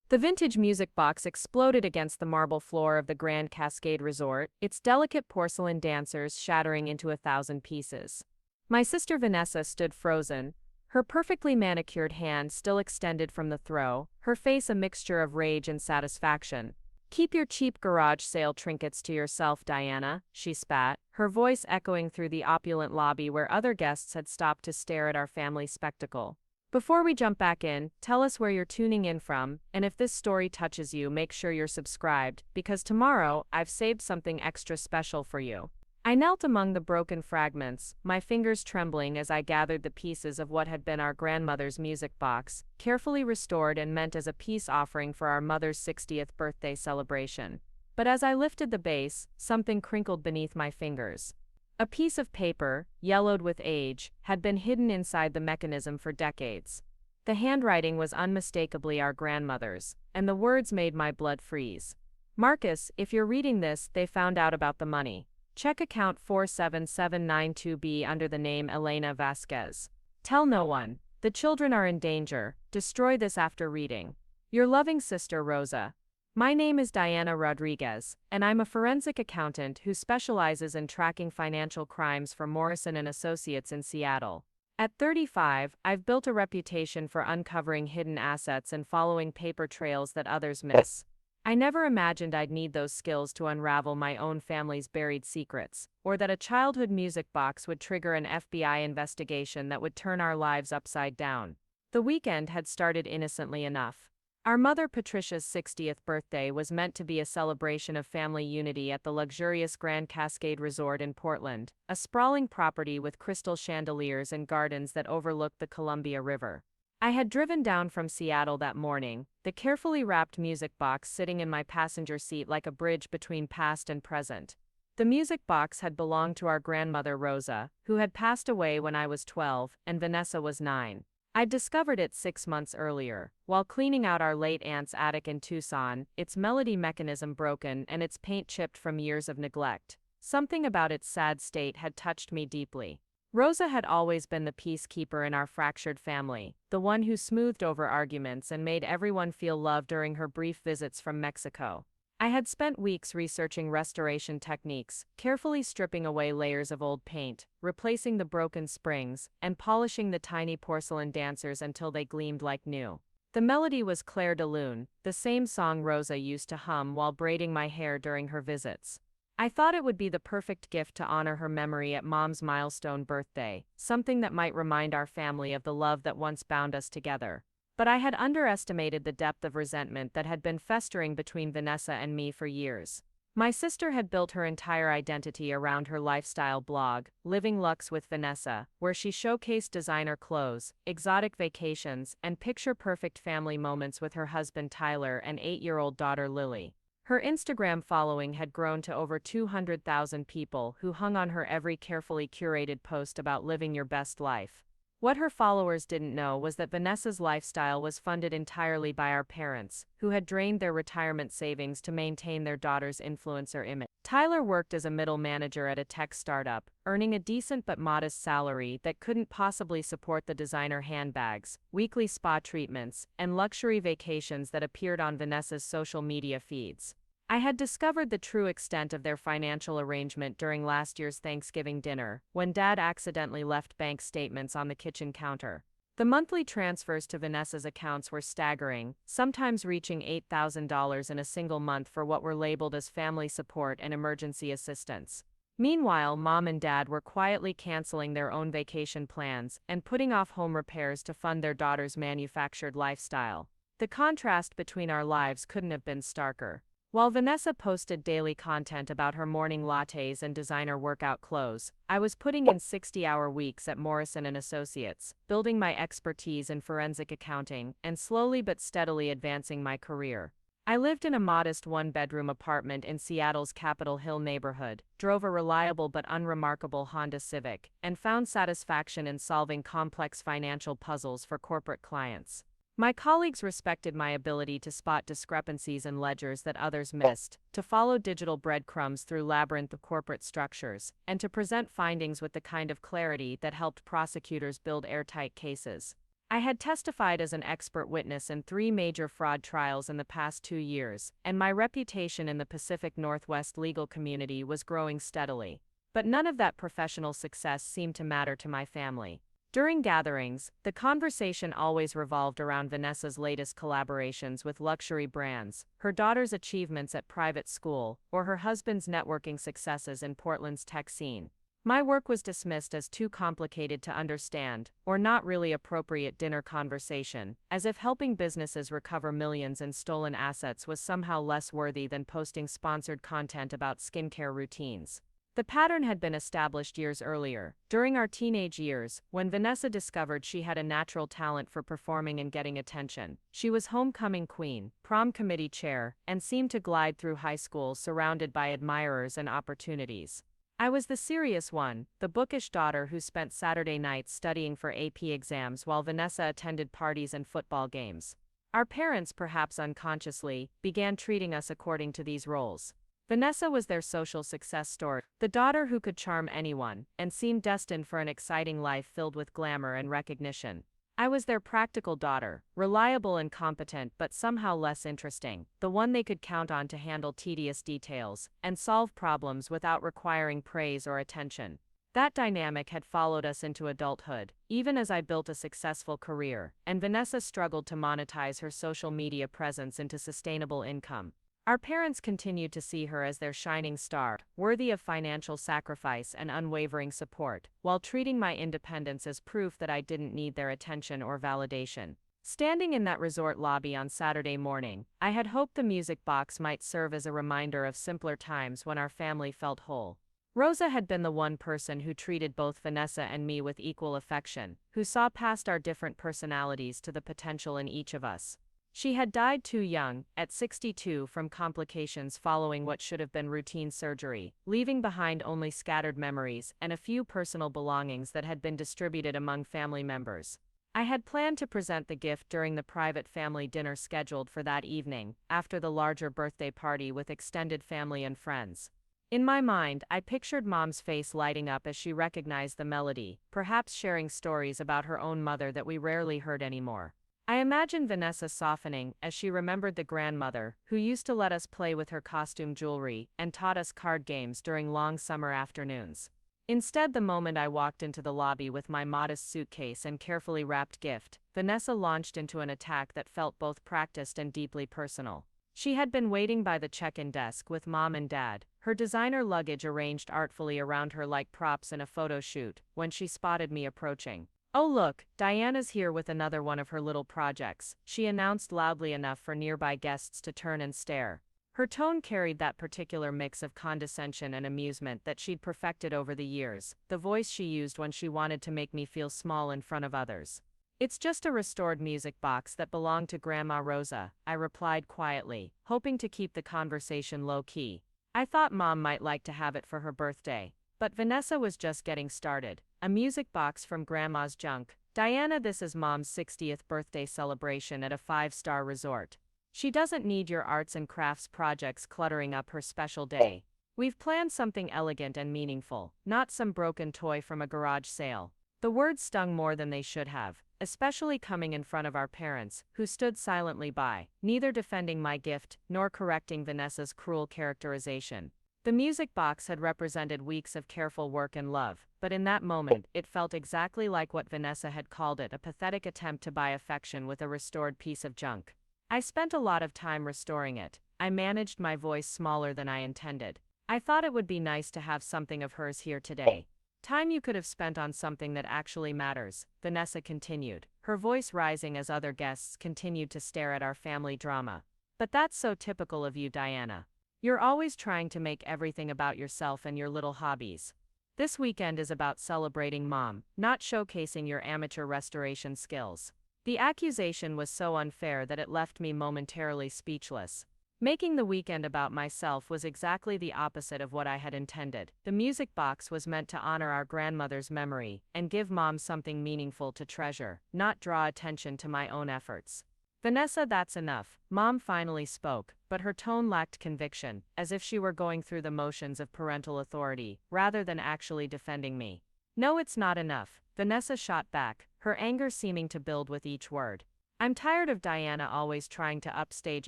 The vintage music box exploded against the marble floor of the Grand Cascade Resort, its delicate porcelain dancers shattering into 1,000 pieces. My sister Vanessa stood frozen, her perfectly manicured hand still extended from the throw, her face a mixture of rage and satisfaction. "Keep your cheap garage sale trinkets to yourself, Diana," she spat, her voice echoing through the opulent lobby where other guests had stopped to stare at our family spectacle. Before we jump back in, tell us where you're tuning in from, and if this story touches you, make sure you're subscribed, because tomorrow, I've saved something extra special for you. I knelt among the broken fragments, my fingers trembling as I gathered the pieces of what had been our grandmother's music box, carefully restored and meant as a peace offering for our mother's 60th birthday celebration. But as I lifted the base, something crinkled beneath my fingers. A piece of paper, yellowed with age, had been hidden inside the mechanism for decades. The handwriting was unmistakably our grandmother's, and the words made my blood freeze. "Marcus, if you're reading this, they found out about the money. Check account 47792B under the name Elena Vasquez. Tell no one. The children are in danger. Destroy this after reading. Your loving sister Rosa." My name is Diana Rodriguez, and I'm a forensic accountant who specializes in tracking financial crimes for Morrison Associates in Seattle. At 35, I've built a reputation for uncovering hidden assets and following paper trails that others miss. I never imagined I'd need those skills to unravel my own family's buried secrets, or that a childhood music box would trigger an FBI investigation that would turn our lives upside down. The weekend had started innocently enough. Our mother Patricia's 60th birthday was meant to be a celebration of family unity at the luxurious Grand Cascade Resort in Portland, a sprawling property with crystal chandeliers and gardens that overlooked the Columbia River. I had driven down from Seattle that morning, the carefully wrapped music box sitting in my passenger seat like a bridge between past and present. The music box had belonged to our grandmother Rosa, who had passed away when I was 12 and Vanessa was 9. I'd discovered it 6 months earlier, while cleaning out our late aunt's attic in Tucson, its melody mechanism broken and its paint chipped from years of neglect. Something about its sad state had touched me deeply. Rosa had always been the peacekeeper in our fractured family, the one who smoothed over arguments and made everyone feel loved during her brief visits from Mexico. I had spent weeks researching restoration techniques, carefully stripping away layers of old paint, replacing the broken springs, and polishing the tiny porcelain dancers until they gleamed like new. The melody was Clair de Lune, the same song Rosa used to hum while braiding my hair during her visits. I thought it would be the perfect gift to honor her memory at Mom's milestone birthday, something that might remind our family of the love that once bound us together. But I had underestimated the depth of resentment that had been festering between Vanessa and me for years. My sister had built her entire identity around her lifestyle blog, Living Luxe with Vanessa, where she showcased designer clothes, exotic vacations, and picture-perfect family moments with her husband Tyler and 8-year-old daughter Lily. Her Instagram following had grown to over 200,000 people who hung on her every carefully curated post about living your best life. What her followers didn't know was that Vanessa's lifestyle was funded entirely by our parents, who had drained their retirement savings to maintain their daughter's influencer image. Tyler worked as a middle manager at a tech startup, earning a decent but modest salary that couldn't possibly support the designer handbags, weekly spa treatments, and luxury vacations that appeared on Vanessa's social media feeds. I had discovered the true extent of their financial arrangement during last year's Thanksgiving dinner, when Dad accidentally left bank statements on the kitchen counter. The monthly transfers to Vanessa's accounts were staggering, sometimes reaching $8,000 in a single month for what were labeled as family support and emergency assistance. Meanwhile, Mom and Dad were quietly canceling their own vacation plans and putting off home repairs to fund their daughter's manufactured lifestyle. The contrast between our lives couldn't have been starker. While Vanessa posted daily content about her morning lattes and designer workout clothes, I was putting in 60-hour weeks at Morrison Associates, building my expertise in forensic accounting, and slowly but steadily advancing my career. I lived in a modest one-bedroom apartment in Seattle's Capitol Hill neighborhood, drove a reliable but unremarkable Honda Civic, and found satisfaction in solving complex financial puzzles for corporate clients. My colleagues respected my ability to spot discrepancies in ledgers that others missed, to follow digital breadcrumbs through labyrinth of corporate structures, and to present findings with the kind of clarity that helped prosecutors build airtight cases. I had testified as an expert witness in 3 major fraud trials in the past 2 years, and my reputation in the Pacific Northwest legal community was growing steadily. But none of that professional success seemed to matter to my family. During gatherings, the conversation always revolved around Vanessa's latest collaborations with luxury brands, her daughter's achievements at private school, or her husband's networking successes in Portland's tech scene. My work was dismissed as too complicated to understand, or not really appropriate dinner conversation, as if helping businesses recover millions in stolen assets was somehow less worthy than posting sponsored content about skincare routines. The pattern had been established years earlier, during our teenage years, when Vanessa discovered she had a natural talent for performing and getting attention. She was homecoming queen, prom committee chair, and seemed to glide through high school surrounded by admirers and opportunities. I was the serious one, the bookish daughter who spent Saturday nights studying for AP exams while Vanessa attended parties and football games. Our parents, perhaps unconsciously, began treating us according to these roles. Vanessa was their social success story, the daughter who could charm anyone, and seemed destined for an exciting life filled with glamour and recognition. I was their practical daughter, reliable and competent but somehow less interesting, the one they could count on to handle tedious details, and solve problems without requiring praise or attention. That dynamic had followed us into adulthood, even as I built a successful career, and Vanessa struggled to monetize her social media presence into sustainable income. Our parents continued to see her as their shining star, worthy of financial sacrifice and unwavering support, while treating my independence as proof that I didn't need their attention or validation. Standing in that resort lobby on Saturday morning, I had hoped the music box might serve as a reminder of simpler times when our family felt whole. Rosa had been the one person who treated both Vanessa and me with equal affection, who saw past our different personalities to the potential in each of us. She had died too young, at 62, from complications following what should have been routine surgery, leaving behind only scattered memories and a few personal belongings that had been distributed among family members. I had planned to present the gift during the private family dinner scheduled for that evening, after the larger birthday party with extended family and friends. In my mind, I pictured Mom's face lighting up as she recognized the melody, perhaps sharing stories about her own mother that we rarely heard anymore. I imagined Vanessa softening as she remembered the grandmother who used to let us play with her costume jewelry and taught us card games during long summer afternoons. Instead, the moment I walked into the lobby with my modest suitcase and carefully wrapped gift, Vanessa launched into an attack that felt both practiced and deeply personal. She had been waiting by the check-in desk with Mom and Dad, her designer luggage arranged artfully around her like props in a photo shoot, when she spotted me approaching. "Oh look, Diana's here with another one of her little projects," she announced loudly enough for nearby guests to turn and stare. Her tone carried that particular mix of condescension and amusement that she'd perfected over the years, the voice she used when she wanted to make me feel small in front of others. "It's just a restored music box that belonged to Grandma Rosa," I replied quietly, hoping to keep the conversation low-key. I thought Mom might like to have it for her birthday. But Vanessa was just getting started. "A music box from Grandma's junk. Diana, this is Mom's 60th birthday celebration at a 5-star resort. She doesn't need your arts and crafts projects cluttering up her special day. We've planned something elegant and meaningful, not some broken toy from a garage sale." The words stung more than they should have, especially coming in front of our parents, who stood silently by, neither defending my gift nor correcting Vanessa's cruel characterization. The music box had represented weeks of careful work and love, but in that moment, it felt exactly like what Vanessa had called it, a pathetic attempt to buy affection with a restored piece of junk. I spent a lot of time restoring it. I managed my voice smaller than I intended. "I thought it would be nice to have something of hers here today. Time you could have spent on something that actually matters," Vanessa continued, her voice rising as other guests continued to stare at our family drama. "But that's so typical of you, Diana. You're always trying to make everything about yourself and your little hobbies. This weekend is about celebrating Mom, not showcasing your amateur restoration skills." The accusation was so unfair that it left me momentarily speechless. Making the weekend about myself was exactly the opposite of what I had intended. The music box was meant to honor our grandmother's memory and give Mom something meaningful to treasure, not draw attention to my own efforts. "Vanessa, that's enough," Mom finally spoke, but her tone lacked conviction, as if she were going through the motions of parental authority, rather than actually defending me. No, it's not enough, Vanessa shot back, her anger seeming to build with each word. I'm tired of Diana always trying to upstage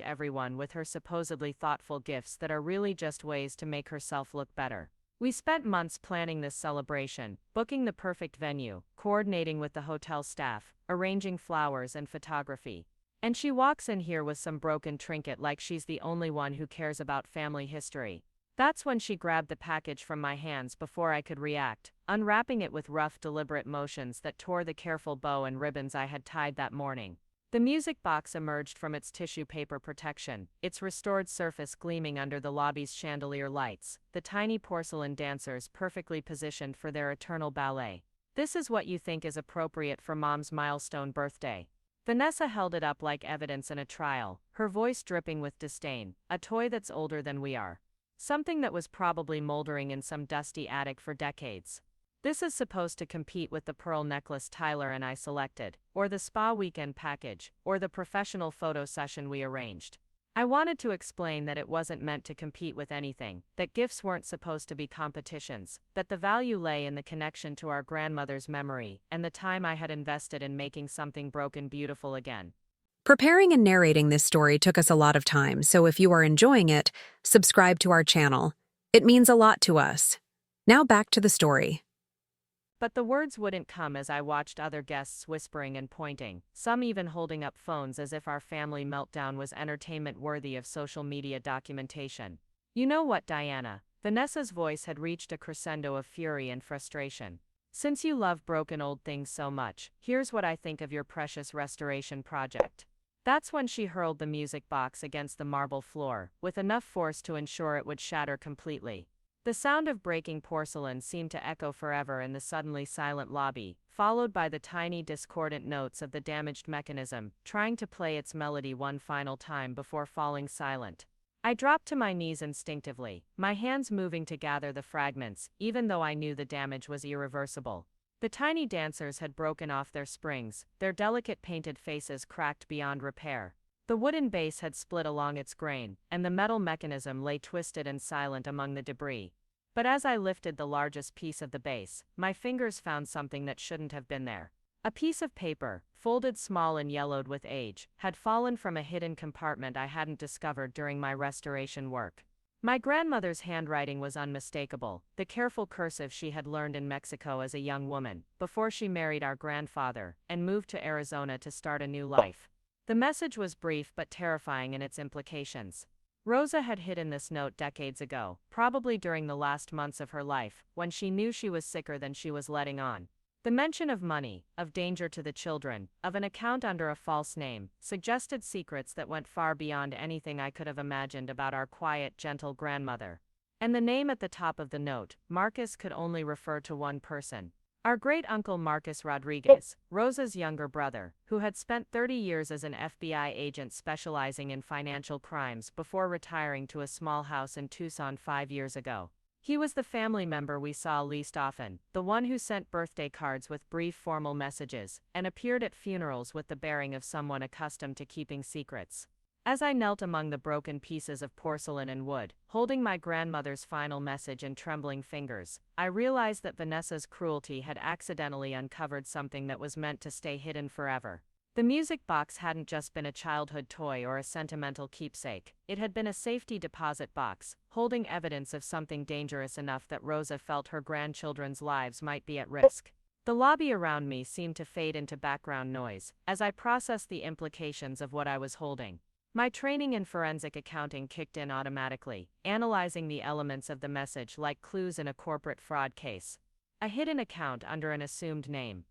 everyone with her supposedly thoughtful gifts that are really just ways to make herself look better. We spent months planning this celebration, booking the perfect venue, coordinating with the hotel staff, arranging flowers and photography. And she walks in here with some broken trinket like she's the only one who cares about family history. That's when she grabbed the package from my hands before I could react, unwrapping it with rough, deliberate motions that tore the careful bow and ribbons I had tied that morning. The music box emerged from its tissue paper protection, its restored surface gleaming under the lobby's chandelier lights, the tiny porcelain dancers perfectly positioned for their eternal ballet. This is what you think is appropriate for Mom's milestone birthday. Vanessa held it up like evidence in a trial, her voice dripping with disdain. A toy that's older than we are. Something that was probably moldering in some dusty attic for decades. This is supposed to compete with the pearl necklace Tyler and I selected, or the spa weekend package, or the professional photo session we arranged. I wanted to explain that it wasn't meant to compete with anything, that gifts weren't supposed to be competitions, that the value lay in the connection to our grandmother's memory, and the time I had invested in making something broken beautiful again. Preparing and narrating this story took us a lot of time, so if you are enjoying it, subscribe to our channel. It means a lot to us. Now back to the story. But the words wouldn't come as I watched other guests whispering and pointing, some even holding up phones as if our family meltdown was entertainment worthy of social media documentation. You know what, Diana? Vanessa's voice had reached a crescendo of fury and frustration. Since you love broken old things so much, here's what I think of your precious restoration project. That's when she hurled the music box against the marble floor, with enough force to ensure it would shatter completely. The sound of breaking porcelain seemed to echo forever in the suddenly silent lobby, followed by the tiny discordant notes of the damaged mechanism, trying to play its melody one final time before falling silent. I dropped to my knees instinctively, my hands moving to gather the fragments, even though I knew the damage was irreversible. The tiny dancers had broken off their springs, their delicate painted faces cracked beyond repair. The wooden base had split along its grain, and the metal mechanism lay twisted and silent among the debris. But as I lifted the largest piece of the base, my fingers found something that shouldn't have been there. A piece of paper, folded small and yellowed with age, had fallen from a hidden compartment I hadn't discovered during my restoration work. My grandmother's handwriting was unmistakable, the careful cursive she had learned in Mexico as a young woman, before she married our grandfather, and moved to Arizona to start a new life. The message was brief but terrifying in its implications. Rosa had hidden this note decades ago, probably during the last months of her life, when she knew she was sicker than she was letting on. The mention of money, of danger to the children, of an account under a false name, suggested secrets that went far beyond anything I could have imagined about our quiet, gentle grandmother. And the name at the top of the note, Marcus, could only refer to one person. Our great-uncle Marcus Rodriguez, Rosa's younger brother, who had spent 30 years as an FBI agent specializing in financial crimes before retiring to a small house in Tucson 5 years ago. He was the family member we saw least often, the one who sent birthday cards with brief formal messages, and appeared at funerals with the bearing of someone accustomed to keeping secrets. As I knelt among the broken pieces of porcelain and wood, holding my grandmother's final message in trembling fingers, I realized that Vanessa's cruelty had accidentally uncovered something that was meant to stay hidden forever. The music box hadn't just been a childhood toy or a sentimental keepsake, it had been a safety deposit box, holding evidence of something dangerous enough that Rosa felt her grandchildren's lives might be at risk. The lobby around me seemed to fade into background noise, as I processed the implications of what I was holding. My training in forensic accounting kicked in automatically, analyzing the elements of the message like clues in a corporate fraud case. A hidden account under an assumed name.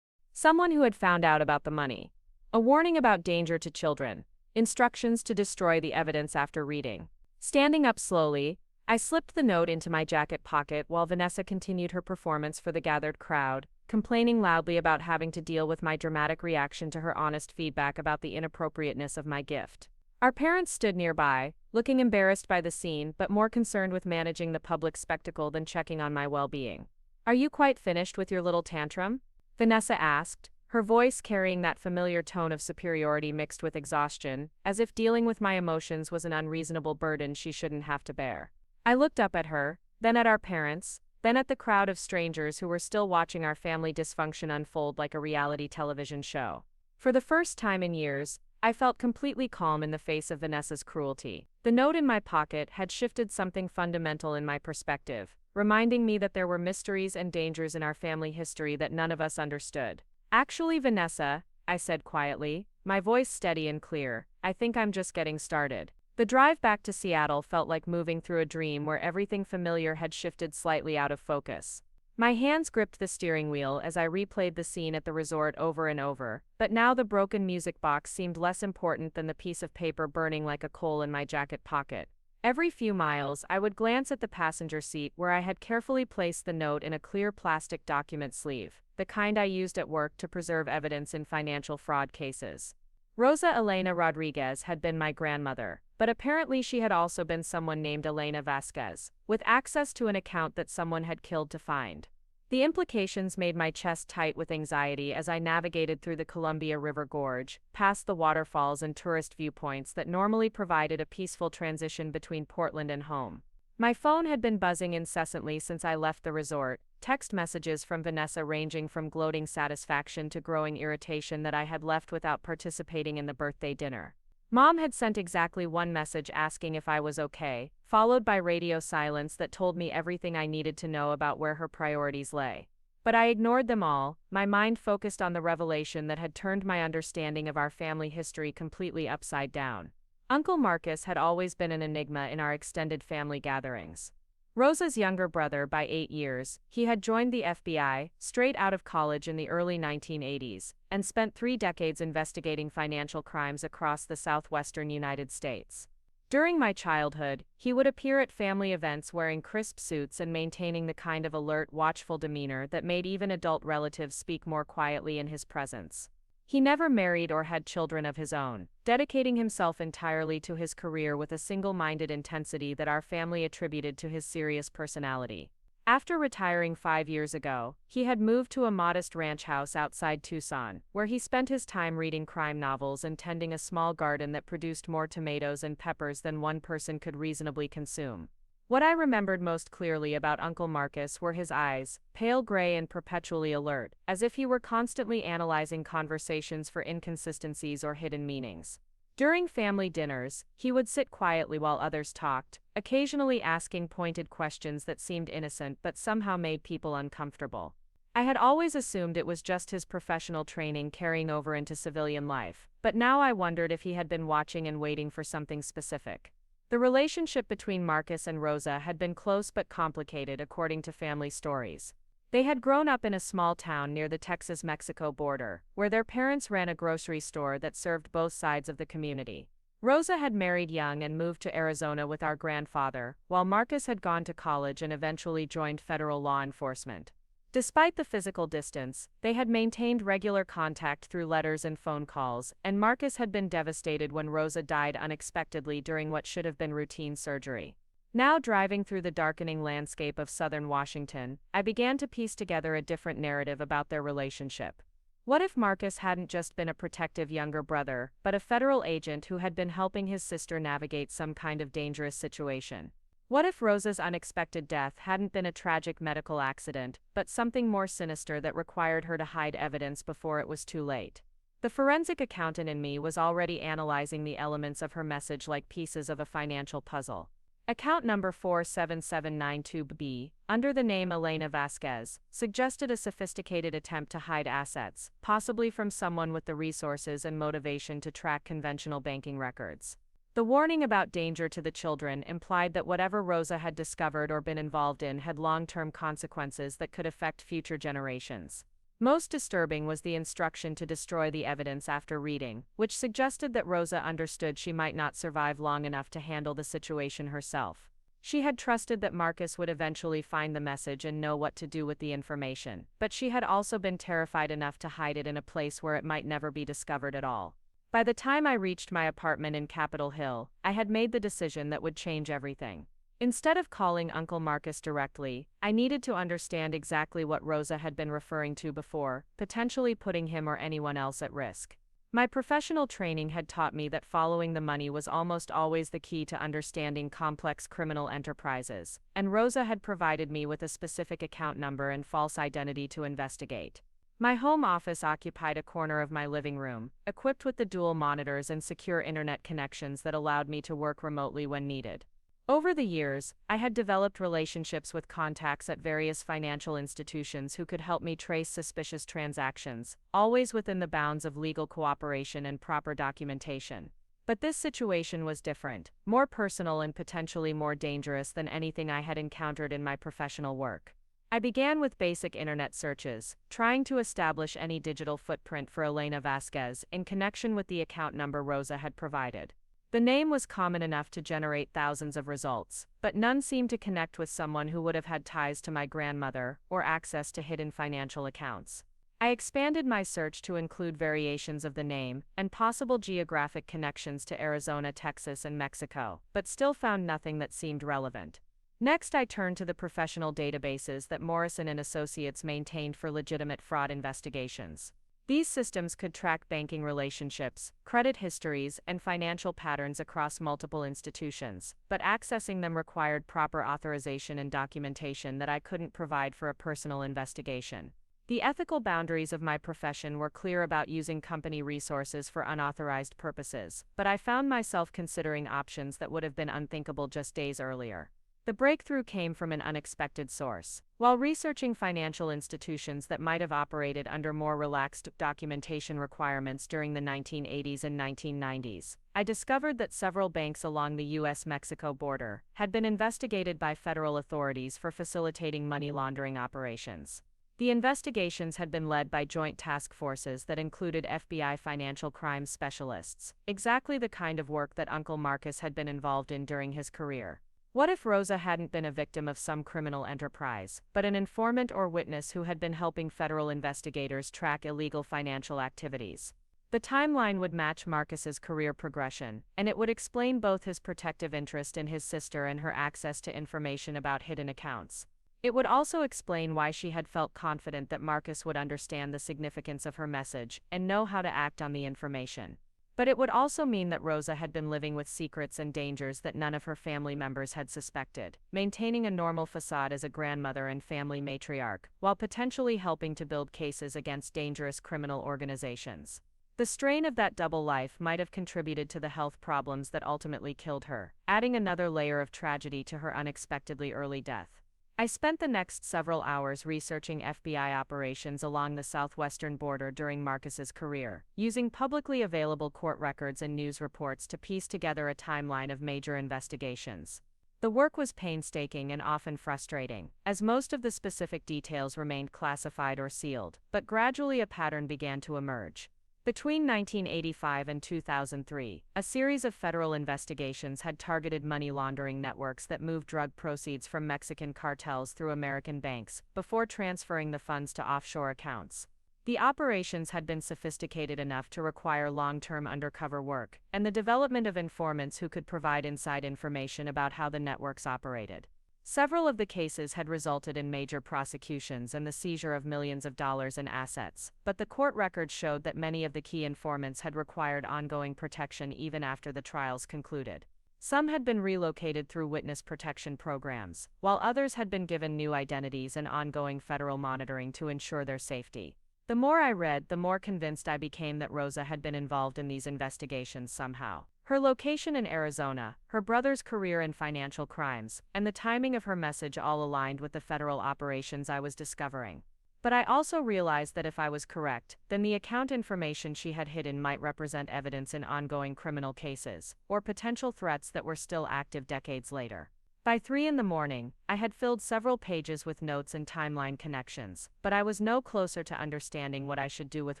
Someone who had found out about the money. A warning about danger to children. Instructions to destroy the evidence after reading. Standing up slowly, I slipped the note into my jacket pocket while Vanessa continued her performance for the gathered crowd, complaining loudly about having to deal with my dramatic reaction to her honest feedback about the inappropriateness of my gift. Our parents stood nearby, looking embarrassed by the scene but more concerned with managing the public spectacle than checking on my well-being. "Are you quite finished with your little tantrum?" Vanessa asked, her voice carrying that familiar tone of superiority mixed with exhaustion, as if dealing with my emotions was an unreasonable burden she shouldn't have to bear. I looked up at her, then at our parents, then at the crowd of strangers who were still watching our family dysfunction unfold like a reality television show. For the first time in years, I felt completely calm in the face of Vanessa's cruelty. The note in my pocket had shifted something fundamental in my perspective, reminding me that there were mysteries and dangers in our family history that none of us understood. "Actually, Vanessa," I said quietly, my voice steady and clear, "I think I'm just getting started." The drive back to Seattle felt like moving through a dream where everything familiar had shifted slightly out of focus. My hands gripped the steering wheel as I replayed the scene at the resort over and over, but now the broken music box seemed less important than the piece of paper burning like a coal in my jacket pocket. Every few miles, I would glance at the passenger seat where I had carefully placed the note in a clear plastic document sleeve, the kind I used at work to preserve evidence in financial fraud cases. Rosa Elena Rodriguez had been my grandmother, but apparently she had also been someone named Elena Vasquez, with access to an account that someone had killed to find. The implications made my chest tight with anxiety as I navigated through the Columbia River Gorge, past the waterfalls and tourist viewpoints that normally provided a peaceful transition between Portland and home. My phone had been buzzing incessantly since I left the resort, text messages from Vanessa ranging from gloating satisfaction to growing irritation that I had left without participating in the birthday dinner. Mom had sent exactly one message asking if I was okay, followed by radio silence that told me everything I needed to know about where her priorities lay. But I ignored them all, my mind focused on the revelation that had turned my understanding of our family history completely upside down. Uncle Marcus had always been an enigma in our extended family gatherings. Rosa's younger brother by 8 years, he had joined the FBI, straight out of college in the early 1980s, and spent 3 decades investigating financial crimes across the southwestern United States. During my childhood, he would appear at family events wearing crisp suits and maintaining the kind of alert, watchful demeanor that made even adult relatives speak more quietly in his presence. He never married or had children of his own, dedicating himself entirely to his career with a single-minded intensity that our family attributed to his serious personality. After retiring 5 years ago, he had moved to a modest ranch house outside Tucson, where he spent his time reading crime novels and tending a small garden that produced more tomatoes and peppers than one person could reasonably consume. What I remembered most clearly about Uncle Marcus were his eyes, pale gray and perpetually alert, as if he were constantly analyzing conversations for inconsistencies or hidden meanings. During family dinners, he would sit quietly while others talked, occasionally asking pointed questions that seemed innocent but somehow made people uncomfortable. I had always assumed it was just his professional training carrying over into civilian life, but now I wondered if he had been watching and waiting for something specific. The relationship between Marcus and Rosa had been close but complicated according to family stories. They had grown up in a small town near the Texas-Mexico border, where their parents ran a grocery store that served both sides of the community. Rosa had married young and moved to Arizona with our grandfather, while Marcus had gone to college and eventually joined federal law enforcement. Despite the physical distance, they had maintained regular contact through letters and phone calls, and Marcus had been devastated when Rosa died unexpectedly during what should have been routine surgery. Now driving through the darkening landscape of southern Washington, I began to piece together a different narrative about their relationship. What if Marcus hadn't just been a protective younger brother, but a federal agent who had been helping his sister navigate some kind of dangerous situation? What if Rosa's unexpected death hadn't been a tragic medical accident, but something more sinister that required her to hide evidence before it was too late? The forensic accountant in me was already analyzing the elements of her message like pieces of a financial puzzle. Account number 47792B, under the name Elena Vasquez, suggested a sophisticated attempt to hide assets, possibly from someone with the resources and motivation to track conventional banking records. The warning about danger to the children implied that whatever Rosa had discovered or been involved in had long-term consequences that could affect future generations. Most disturbing was the instruction to destroy the evidence after reading, which suggested that Rosa understood she might not survive long enough to handle the situation herself. She had trusted that Marcus would eventually find the message and know what to do with the information, but she had also been terrified enough to hide it in a place where it might never be discovered at all. By the time I reached my apartment in Capitol Hill, I had made the decision that would change everything. Instead of calling Uncle Marcus directly, I needed to understand exactly what Rosa had been referring to before, potentially putting him or anyone else at risk. My professional training had taught me that following the money was almost always the key to understanding complex criminal enterprises, and Rosa had provided me with a specific account number and false identity to investigate. My home office occupied a corner of my living room, equipped with the dual monitors and secure internet connections that allowed me to work remotely when needed. Over the years, I had developed relationships with contacts at various financial institutions who could help me trace suspicious transactions, always within the bounds of legal cooperation and proper documentation. But this situation was different, more personal and potentially more dangerous than anything I had encountered in my professional work. I began with basic internet searches, trying to establish any digital footprint for Elena Vasquez in connection with the account number Rosa had provided. The name was common enough to generate thousands of results, but none seemed to connect with someone who would have had ties to my grandmother or access to hidden financial accounts. I expanded my search to include variations of the name and possible geographic connections to Arizona, Texas, and Mexico, but still found nothing that seemed relevant. Next, I turned to the professional databases that Morrison Associates maintained for legitimate fraud investigations. These systems could track banking relationships, credit histories, and financial patterns across multiple institutions, but accessing them required proper authorization and documentation that I couldn't provide for a personal investigation. The ethical boundaries of my profession were clear about using company resources for unauthorized purposes, but I found myself considering options that would have been unthinkable just days earlier. The breakthrough came from an unexpected source. While researching financial institutions that might have operated under more relaxed documentation requirements during the 1980s and 1990s, I discovered that several banks along the U.S.-Mexico border had been investigated by federal authorities for facilitating money laundering operations. The investigations had been led by joint task forces that included FBI financial crimes specialists, exactly the kind of work that Uncle Marcus had been involved in during his career. What if Rosa hadn't been a victim of some criminal enterprise, but an informant or witness who had been helping federal investigators track illegal financial activities? The timeline would match Marcus's career progression, and it would explain both his protective interest in his sister and her access to information about hidden accounts. It would also explain why she had felt confident that Marcus would understand the significance of her message and know how to act on the information. But it would also mean that Rosa had been living with secrets and dangers that none of her family members had suspected, maintaining a normal facade as a grandmother and family matriarch, while potentially helping to build cases against dangerous criminal organizations. The strain of that double life might have contributed to the health problems that ultimately killed her, adding another layer of tragedy to her unexpectedly early death. I spent the next several hours researching FBI operations along the southwestern border during Marcus's career, using publicly available court records and news reports to piece together a timeline of major investigations. The work was painstaking and often frustrating, as most of the specific details remained classified or sealed, but gradually a pattern began to emerge. Between 1985 and 2003, a series of federal investigations had targeted money laundering networks that moved drug proceeds from Mexican cartels through American banks, before transferring the funds to offshore accounts. The operations had been sophisticated enough to require long-term undercover work, and the development of informants who could provide inside information about how the networks operated. Several of the cases had resulted in major prosecutions and the seizure of millions of dollars in assets, but the court records showed that many of the key informants had required ongoing protection even after the trials concluded. Some had been relocated through witness protection programs, while others had been given new identities and ongoing federal monitoring to ensure their safety. The more I read, the more convinced I became that Rosa had been involved in these investigations somehow. Her location in Arizona, her brother's career in financial crimes, and the timing of her message all aligned with the federal operations I was discovering. But I also realized that if I was correct, then the account information she had hidden might represent evidence in ongoing criminal cases, or potential threats that were still active decades later. By 3 a.m, I had filled several pages with notes and timeline connections, but I was no closer to understanding what I should do with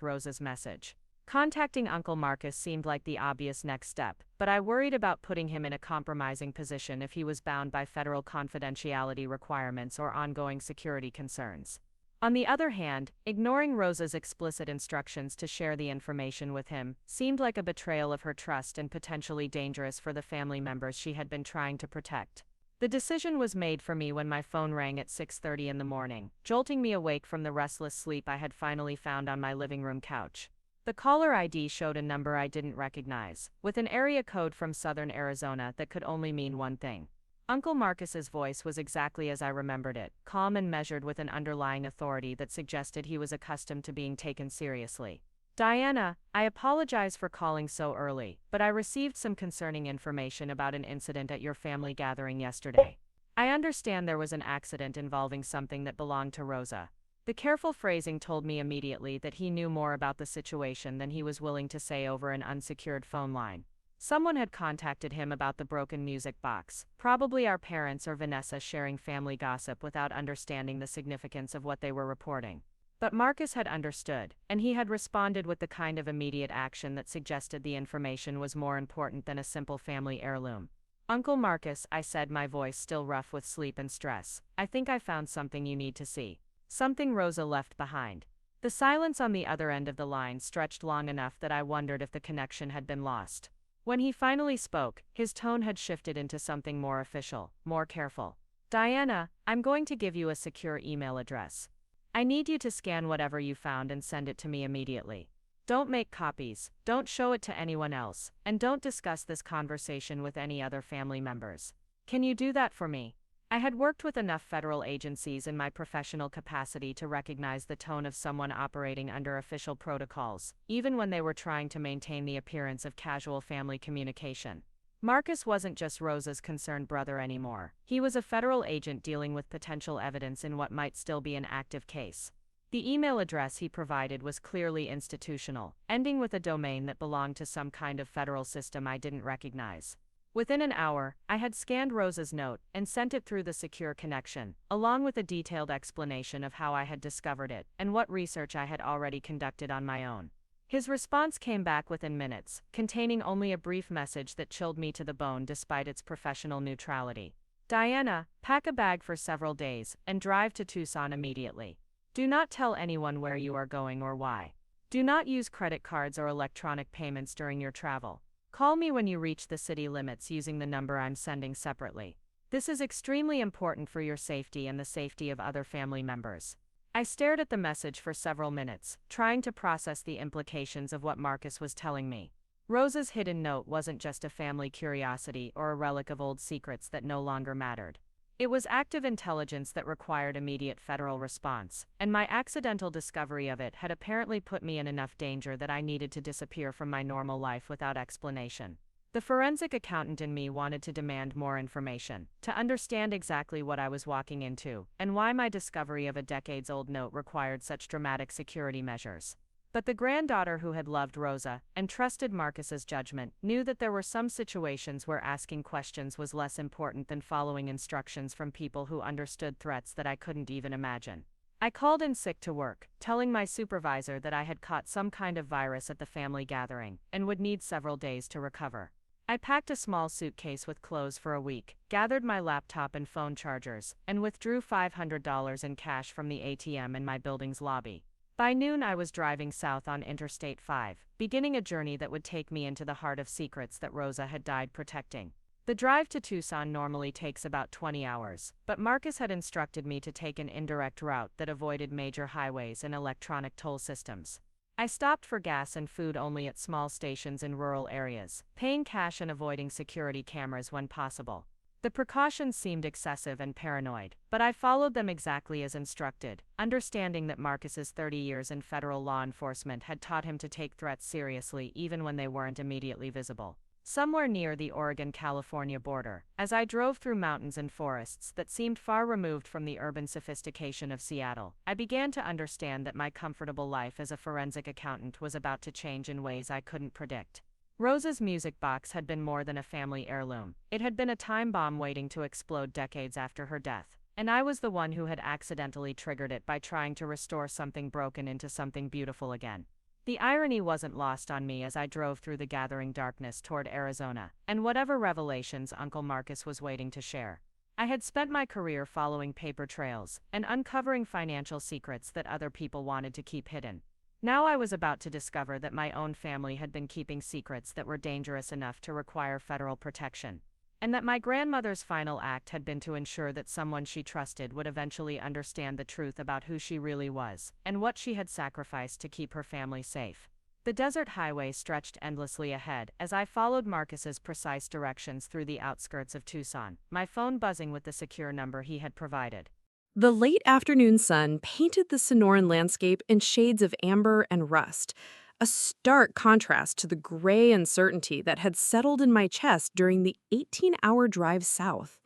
Rosa's message. Contacting Uncle Marcus seemed like the obvious next step, but I worried about putting him in a compromising position if he was bound by federal confidentiality requirements or ongoing security concerns. On the other hand, ignoring Rosa's explicit instructions to share the information with him seemed like a betrayal of her trust and potentially dangerous for the family members she had been trying to protect. The decision was made for me when my phone rang at 6:30 in the morning, jolting me awake from the restless sleep I had finally found on my living room couch. The caller ID showed a number I didn't recognize, with an area code from southern Arizona that could only mean one thing. Uncle Marcus's voice was exactly as I remembered it, calm and measured with an underlying authority that suggested he was accustomed to being taken seriously. Diana, I apologize for calling so early, but I received some concerning information about an incident at your family gathering yesterday. I understand there was an accident involving something that belonged to Rosa. The careful phrasing told me immediately that he knew more about the situation than he was willing to say over an unsecured phone line. Someone had contacted him about the broken music box, probably our parents or Vanessa sharing family gossip without understanding the significance of what they were reporting. But Marcus had understood, and he had responded with the kind of immediate action that suggested the information was more important than a simple family heirloom. Uncle Marcus, I said, my voice still rough with sleep and stress, I think I found something you need to see. Something Rosa left behind. The silence on the other end of the line stretched long enough that I wondered if the connection had been lost. When he finally spoke, his tone had shifted into something more official, more careful. Diana, I'm going to give you a secure email address. I need you to scan whatever you found and send it to me immediately. Don't make copies, don't show it to anyone else, and don't discuss this conversation with any other family members. Can you do that for me? I had worked with enough federal agencies in my professional capacity to recognize the tone of someone operating under official protocols, even when they were trying to maintain the appearance of casual family communication. Marcus wasn't just Rosa's concerned brother anymore. He was a federal agent dealing with potential evidence in what might still be an active case. The email address he provided was clearly institutional, ending with a domain that belonged to some kind of federal system I didn't recognize. Within an hour, I had scanned Rosa's note and sent it through the secure connection, along with a detailed explanation of how I had discovered it and what research I had already conducted on my own. His response came back within minutes, containing only a brief message that chilled me to the bone despite its professional neutrality. Diana, pack a bag for several days and drive to Tucson immediately. Do not tell anyone where you are going or why. Do not use credit cards or electronic payments during your travel. Call me when you reach the city limits using the number I'm sending separately. This is extremely important for your safety and the safety of other family members. I stared at the message for several minutes, trying to process the implications of what Marcus was telling me. Rosa's hidden note wasn't just a family curiosity or a relic of old secrets that no longer mattered. It was active intelligence that required immediate federal response, and my accidental discovery of it had apparently put me in enough danger that I needed to disappear from my normal life without explanation. The forensic accountant in me wanted to demand more information, to understand exactly what I was walking into, and why my discovery of a decades-old note required such dramatic security measures. But the granddaughter who had loved Rosa and trusted Marcus's judgment knew that there were some situations where asking questions was less important than following instructions from people who understood threats that I couldn't even imagine. I called in sick to work, telling my supervisor that I had caught some kind of virus at the family gathering and would need several days to recover. I packed a small suitcase with clothes for a week, gathered my laptop and phone chargers, and withdrew $500 in cash from the ATM in my building's lobby. By noon I was driving south on Interstate 5, beginning a journey that would take me into the heart of secrets that Rosa had died protecting. The drive to Tucson normally takes about 20 hours, but Marcus had instructed me to take an indirect route that avoided major highways and electronic toll systems. I stopped for gas and food only at small stations in rural areas, paying cash and avoiding security cameras when possible. The precautions seemed excessive and paranoid, but I followed them exactly as instructed, understanding that Marcus's 30 years in federal law enforcement had taught him to take threats seriously even when they weren't immediately visible. Somewhere near the Oregon-California border, as I drove through mountains and forests that seemed far removed from the urban sophistication of Seattle, I began to understand that my comfortable life as a forensic accountant was about to change in ways I couldn't predict. Rosa's music box had been more than a family heirloom. It had been a time bomb waiting to explode decades after her death, and I was the one who had accidentally triggered it by trying to restore something broken into something beautiful again. The irony wasn't lost on me as I drove through the gathering darkness toward Arizona, and whatever revelations Uncle Marcus was waiting to share. I had spent my career following paper trails and uncovering financial secrets that other people wanted to keep hidden. Now I was about to discover that my own family had been keeping secrets that were dangerous enough to require federal protection, and that my grandmother's final act had been to ensure that someone she trusted would eventually understand the truth about who she really was and what she had sacrificed to keep her family safe. The desert highway stretched endlessly ahead as I followed Marcus's precise directions through the outskirts of Tucson, my phone buzzing with the secure number he had provided. The late afternoon sun painted the Sonoran landscape in shades of amber and rust, a stark contrast to the gray uncertainty that had settled in my chest during the 18-hour drive south.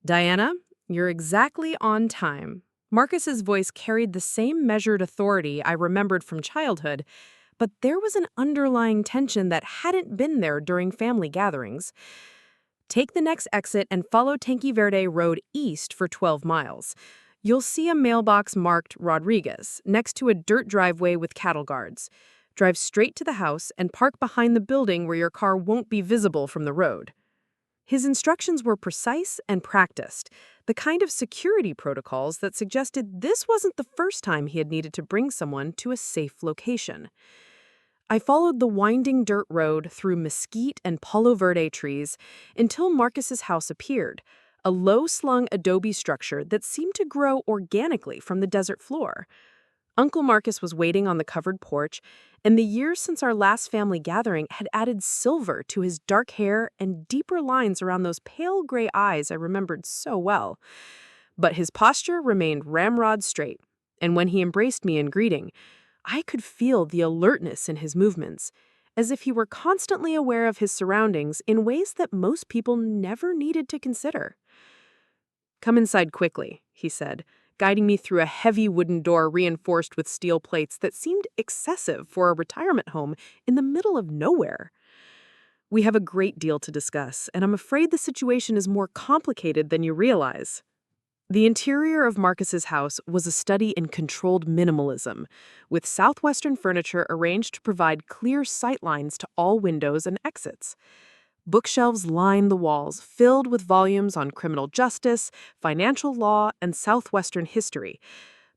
Diana, you're exactly on time. Marcus's voice carried the same measured authority I remembered from childhood, but there was an underlying tension that hadn't been there during family gatherings. Take the next exit and follow Tanque Verde Road east for 12 miles. You'll see a mailbox marked Rodriguez next to a dirt driveway with cattle guards. Drive straight to the house and park behind the building where your car won't be visible from the road. His instructions were precise and practiced, the kind of security protocols that suggested this wasn't the first time he had needed to bring someone to a safe location. I followed the winding dirt road through mesquite and palo verde trees until Marcus's house appeared, a low-slung adobe structure that seemed to grow organically from the desert floor. Uncle Marcus was waiting on the covered porch, and the years since our last family gathering had added silver to his dark hair and deeper lines around those pale gray eyes I remembered so well. But his posture remained ramrod straight, and when he embraced me in greeting, I could feel the alertness in his movements, as if he were constantly aware of his surroundings in ways that most people never needed to consider. "Come inside quickly," he said, guiding me through a heavy wooden door reinforced with steel plates that seemed excessive for a retirement home in the middle of nowhere. "We have a great deal to discuss, and I'm afraid the situation is more complicated than you realize." The interior of Marcus's house was a study in controlled minimalism, with southwestern furniture arranged to provide clear sightlines to all windows and exits. Bookshelves lined the walls, filled with volumes on criminal justice, financial law, and southwestern history.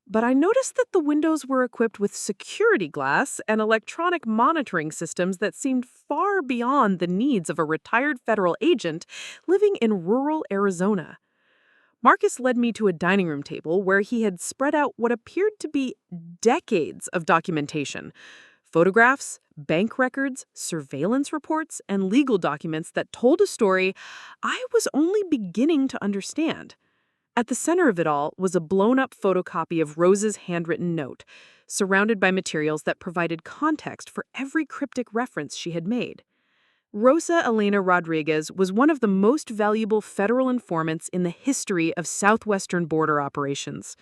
But I noticed that the windows were equipped with security glass and electronic monitoring systems that seemed far beyond the needs of a retired federal agent living in rural Arizona. Marcus led me to a dining room table where he had spread out what appeared to be decades of documentation. Photographs, bank records, surveillance reports, and legal documents that told a story I was only beginning to understand. At the center of it all was a blown-up photocopy of Rosa's handwritten note, surrounded by materials that provided context for every cryptic reference she had made. Rosa Elena Rodriguez was one of the most valuable federal informants in the history of southwestern border operations.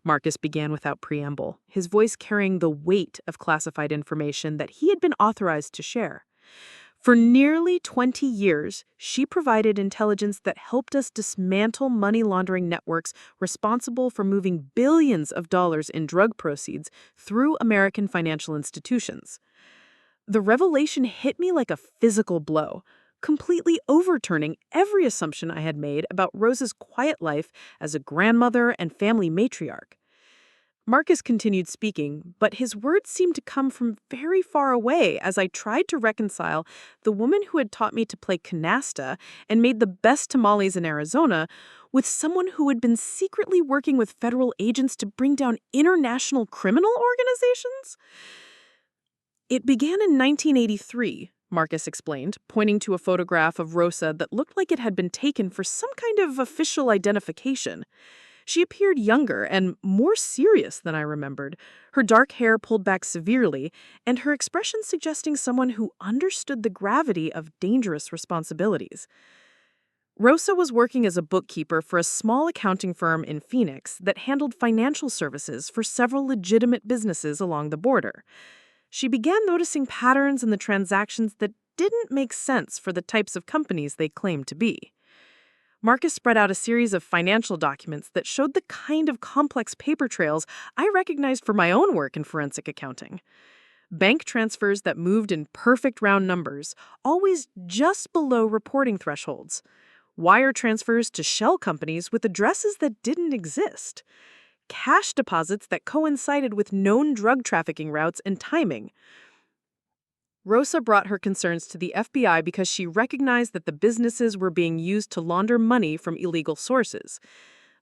Marcus began without preamble, his voice carrying the weight of classified information that he had been authorized to share. For nearly 20 years, she provided intelligence that helped us dismantle money laundering networks responsible for moving billions of dollars in drug proceeds through American financial institutions. The revelation hit me like a physical blow, completely overturning every assumption I had made about Rosa's quiet life as a grandmother and family matriarch. Marcus continued speaking, but his words seemed to come from very far away as I tried to reconcile the woman who had taught me to play canasta and made the best tamales in Arizona with someone who had been secretly working with federal agents to bring down international criminal organizations. "It began in 1983, Marcus explained, pointing to a photograph of Rosa that looked like it had been taken for some kind of official identification. She appeared younger and more serious than I remembered, her dark hair pulled back severely, and her expression suggesting someone who understood the gravity of dangerous responsibilities. Rosa was working as a bookkeeper for a small accounting firm in Phoenix that handled financial services for several legitimate businesses along the border. She began noticing patterns in the transactions that didn't make sense for the types of companies they claimed to be. Marcus spread out a series of financial documents that showed the kind of complex paper trails I recognized for my own work in forensic accounting. Bank transfers that moved in perfect round numbers, always just below reporting thresholds. Wire transfers to shell companies with addresses that didn't exist. Cash deposits that coincided with known drug trafficking routes and timing. Rosa brought her concerns to the FBI because she recognized that the businesses were being used to launder money from illegal sources.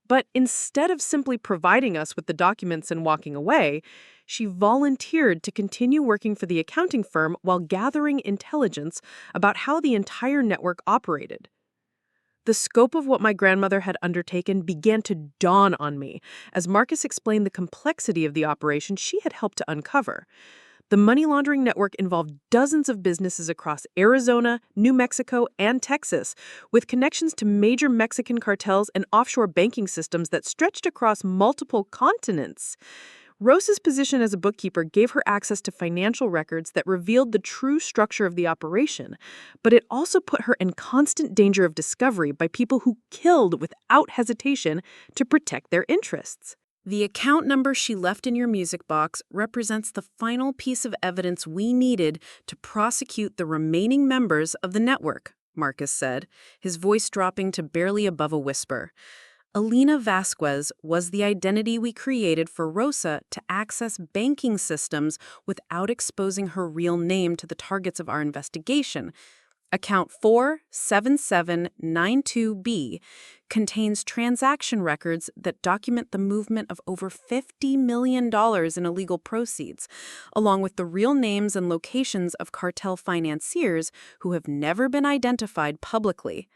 But instead of simply providing us with the documents and walking away, she volunteered to continue working for the accounting firm while gathering intelligence about how the entire network operated. The scope of what my grandmother had undertaken began to dawn on me as Marcus explained the complexity of the operation she had helped to uncover. The money laundering network involved dozens of businesses across Arizona, New Mexico, and Texas, with connections to major Mexican cartels and offshore banking systems that stretched across multiple continents. Rosa's position as a bookkeeper gave her access to financial records that revealed the true structure of the operation, but it also put her in constant danger of discovery by people who killed without hesitation to protect their interests. The account number she left in your music box represents the final piece of evidence we needed to prosecute the remaining members of the network, Marcus said, his voice dropping to barely above a whisper. Elena Vasquez was the identity we created for Rosa to access banking systems without exposing her real name to the targets of our investigation. Account 47792B contains transaction records that document the movement of over $50 million in illegal proceeds, along with the real names and locations of cartel financiers who have never been identified publicly.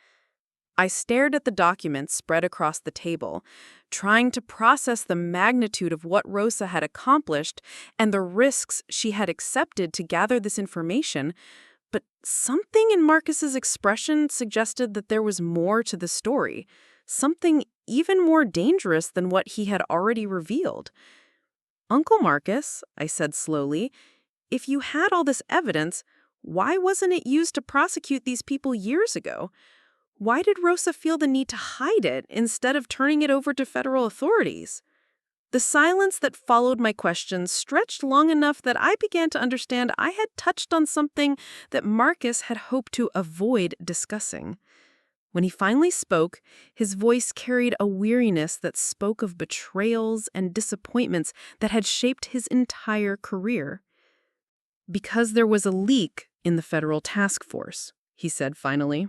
I stared at the documents spread across the table, trying to process the magnitude of what Rosa had accomplished and the risks she had accepted to gather this information. But something in Marcus's expression suggested that there was more to the story, something even more dangerous than what he had already revealed. "Uncle Marcus," I said slowly, "if you had all this evidence, why wasn't it used to prosecute these people years ago? Why did Rosa feel the need to hide it instead of turning it over to federal authorities?" The silence that followed my questions stretched long enough that I began to understand I had touched on something that Marcus had hoped to avoid discussing. When he finally spoke, his voice carried a weariness that spoke of betrayals and disappointments that had shaped his entire career. "Because there was a leak in the federal task force," he said finally.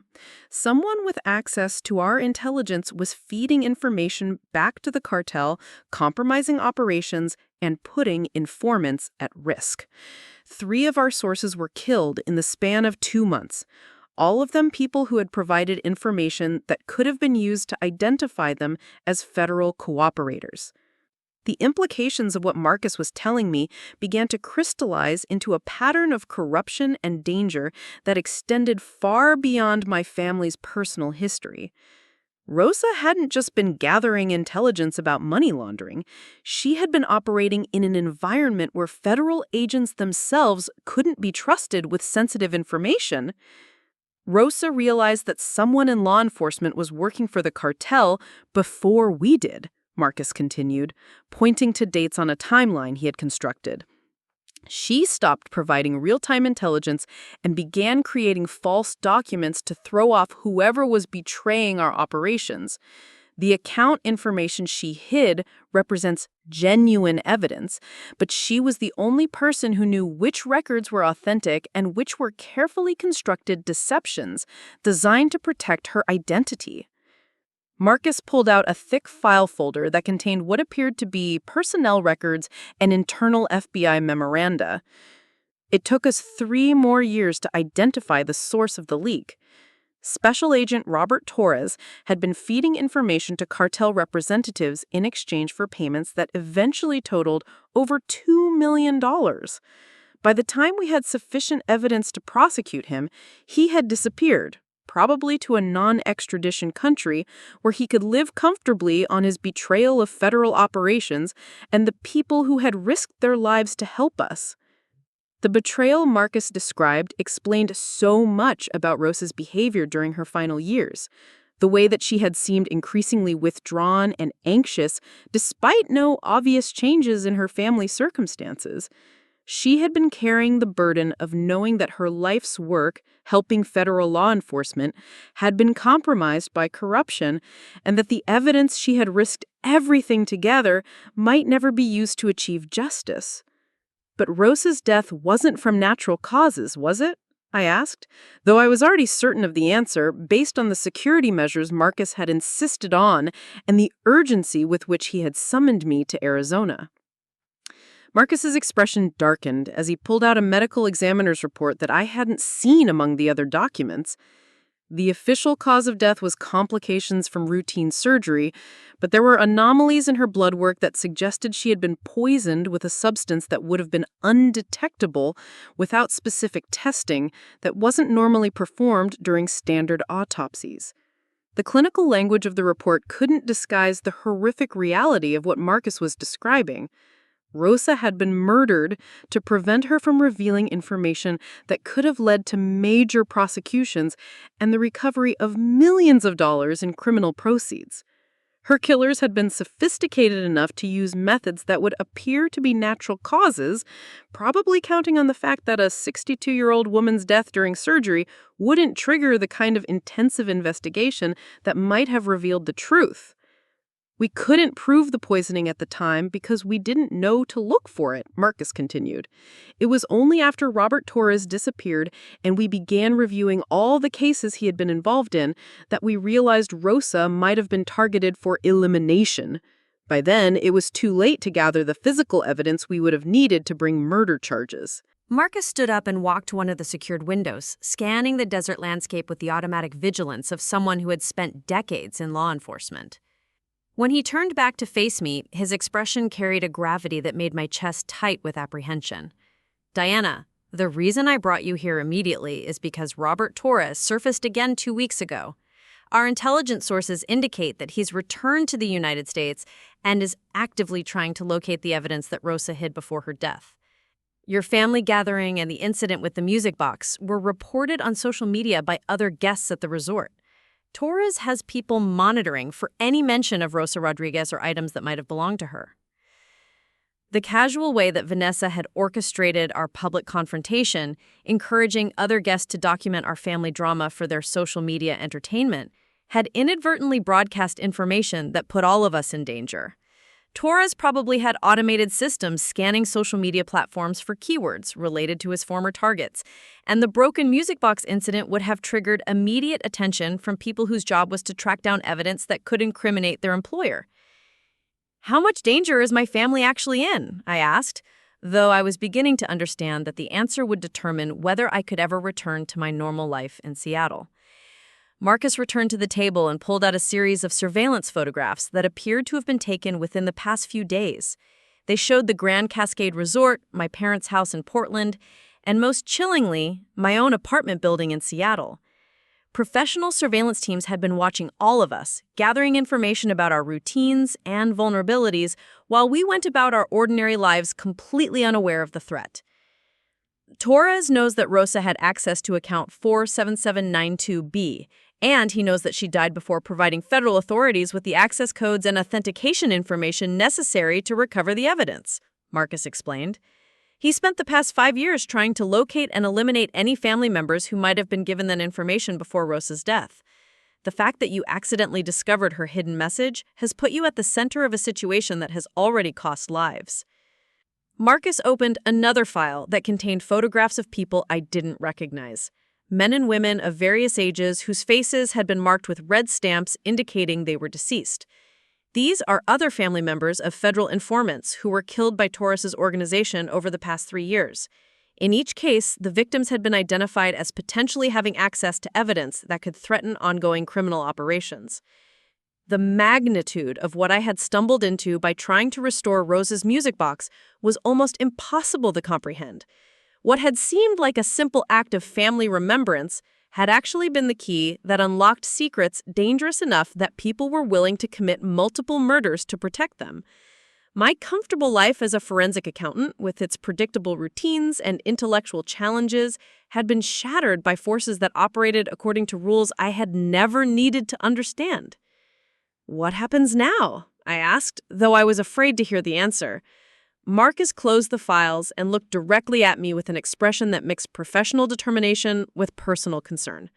"Someone with access to our intelligence was feeding information back to the cartel, compromising operations, and putting informants at risk. 3 of our sources were killed in the span of 2 months, all of them people who had provided information that could have been used to identify them as federal cooperators." The implications of what Marcus was telling me began to crystallize into a pattern of corruption and danger that extended far beyond my family's personal history. Rosa hadn't just been gathering intelligence about money laundering. She had been operating in an environment where federal agents themselves couldn't be trusted with sensitive information. Rosa realized that someone in law enforcement was working for the cartel before we did, Marcus continued, pointing to dates on a timeline he had constructed. She stopped providing real-time intelligence and began creating false documents to throw off whoever was betraying our operations. The account information she hid represents genuine evidence, but she was the only person who knew which records were authentic and which were carefully constructed deceptions designed to protect her identity. Marcus pulled out a thick file folder that contained what appeared to be personnel records and internal FBI memoranda. It took us 3 more years to identify the source of the leak. Special Agent Robert Torres had been feeding information to cartel representatives in exchange for payments that eventually totaled over $2 million. By the time we had sufficient evidence to prosecute him, he had disappeared, probably to a non-extradition country where he could live comfortably on his betrayal of federal operations and the people who had risked their lives to help us. The betrayal Marcus described explained so much about Rosa's behavior during her final years, the way that she had seemed increasingly withdrawn and anxious despite no obvious changes in her family circumstances. She had been carrying the burden of knowing that her life's work, helping federal law enforcement, had been compromised by corruption, and that the evidence she had risked everything to gather might never be used to achieve justice. But Rosa's death wasn't from natural causes, was it? I asked, though I was already certain of the answer based on the security measures Marcus had insisted on and the urgency with which he had summoned me to Arizona. Marcus's expression darkened as he pulled out a medical examiner's report that I hadn't seen among the other documents. The official cause of death was complications from routine surgery, but there were anomalies in her blood work that suggested she had been poisoned with a substance that would have been undetectable without specific testing that wasn't normally performed during standard autopsies. The clinical language of the report couldn't disguise the horrific reality of what Marcus was describing. Rosa had been murdered to prevent her from revealing information that could have led to major prosecutions and the recovery of millions of dollars in criminal proceeds. Her killers had been sophisticated enough to use methods that would appear to be natural causes, probably counting on the fact that a 62-year-old woman's death during surgery wouldn't trigger the kind of intensive investigation that might have revealed the truth. We couldn't prove the poisoning at the time because we didn't know to look for it, Marcus continued. It was only after Robert Torres disappeared and we began reviewing all the cases he had been involved in that we realized Rosa might have been targeted for elimination. By then, it was too late to gather the physical evidence we would have needed to bring murder charges. Marcus stood up and walked to one of the secured windows, scanning the desert landscape with the automatic vigilance of someone who had spent decades in law enforcement. When he turned back to face me, his expression carried a gravity that made my chest tight with apprehension. "Diana, the reason I brought you here immediately is because Robert Torres surfaced again 2 weeks ago. Our intelligence sources indicate that he's returned to the United States and is actively trying to locate the evidence that Rosa hid before her death. Your family gathering and the incident with the music box were reported on social media by other guests at the resort. Torres has people monitoring for any mention of Rosa Rodriguez or items that might have belonged to her." The casual way that Vanessa had orchestrated our public confrontation, encouraging other guests to document our family drama for their social media entertainment, had inadvertently broadcast information that put all of us in danger. Torres probably had automated systems scanning social media platforms for keywords related to his former targets, and the broken music box incident would have triggered immediate attention from people whose job was to track down evidence that could incriminate their employer. "How much danger is my family actually in?" I asked, though I was beginning to understand that the answer would determine whether I could ever return to my normal life in Seattle. Marcus returned to the table and pulled out a series of surveillance photographs that appeared to have been taken within the past few days. They showed the Grand Cascade Resort, my parents' house in Portland, and most chillingly, my own apartment building in Seattle. Professional surveillance teams had been watching all of us, gathering information about our routines and vulnerabilities while we went about our ordinary lives completely unaware of the threat. Torres knows that Rosa had access to account 47792B, and he knows that she died before providing federal authorities with the access codes and authentication information necessary to recover the evidence, Marcus explained. He spent the past 5 years trying to locate and eliminate any family members who might have been given that information before Rosa's death. The fact that you accidentally discovered her hidden message has put you at the center of a situation that has already cost lives. Marcus opened another file that contained photographs of people I didn't recognize. Men and women of various ages whose faces had been marked with red stamps indicating they were deceased. These are other family members of federal informants who were killed by Torres's organization over the past 3 years. In each case, the victims had been identified as potentially having access to evidence that could threaten ongoing criminal operations. The magnitude of what I had stumbled into by trying to restore Rosa's music box was almost impossible to comprehend. What had seemed like a simple act of family remembrance had actually been the key that unlocked secrets dangerous enough that people were willing to commit multiple murders to protect them. My comfortable life as a forensic accountant, with its predictable routines and intellectual challenges, had been shattered by forces that operated according to rules I had never needed to understand. "What happens now?" I asked, though I was afraid to hear the answer. Marcus closed the files and looked directly at me with an expression that mixed professional determination with personal concern.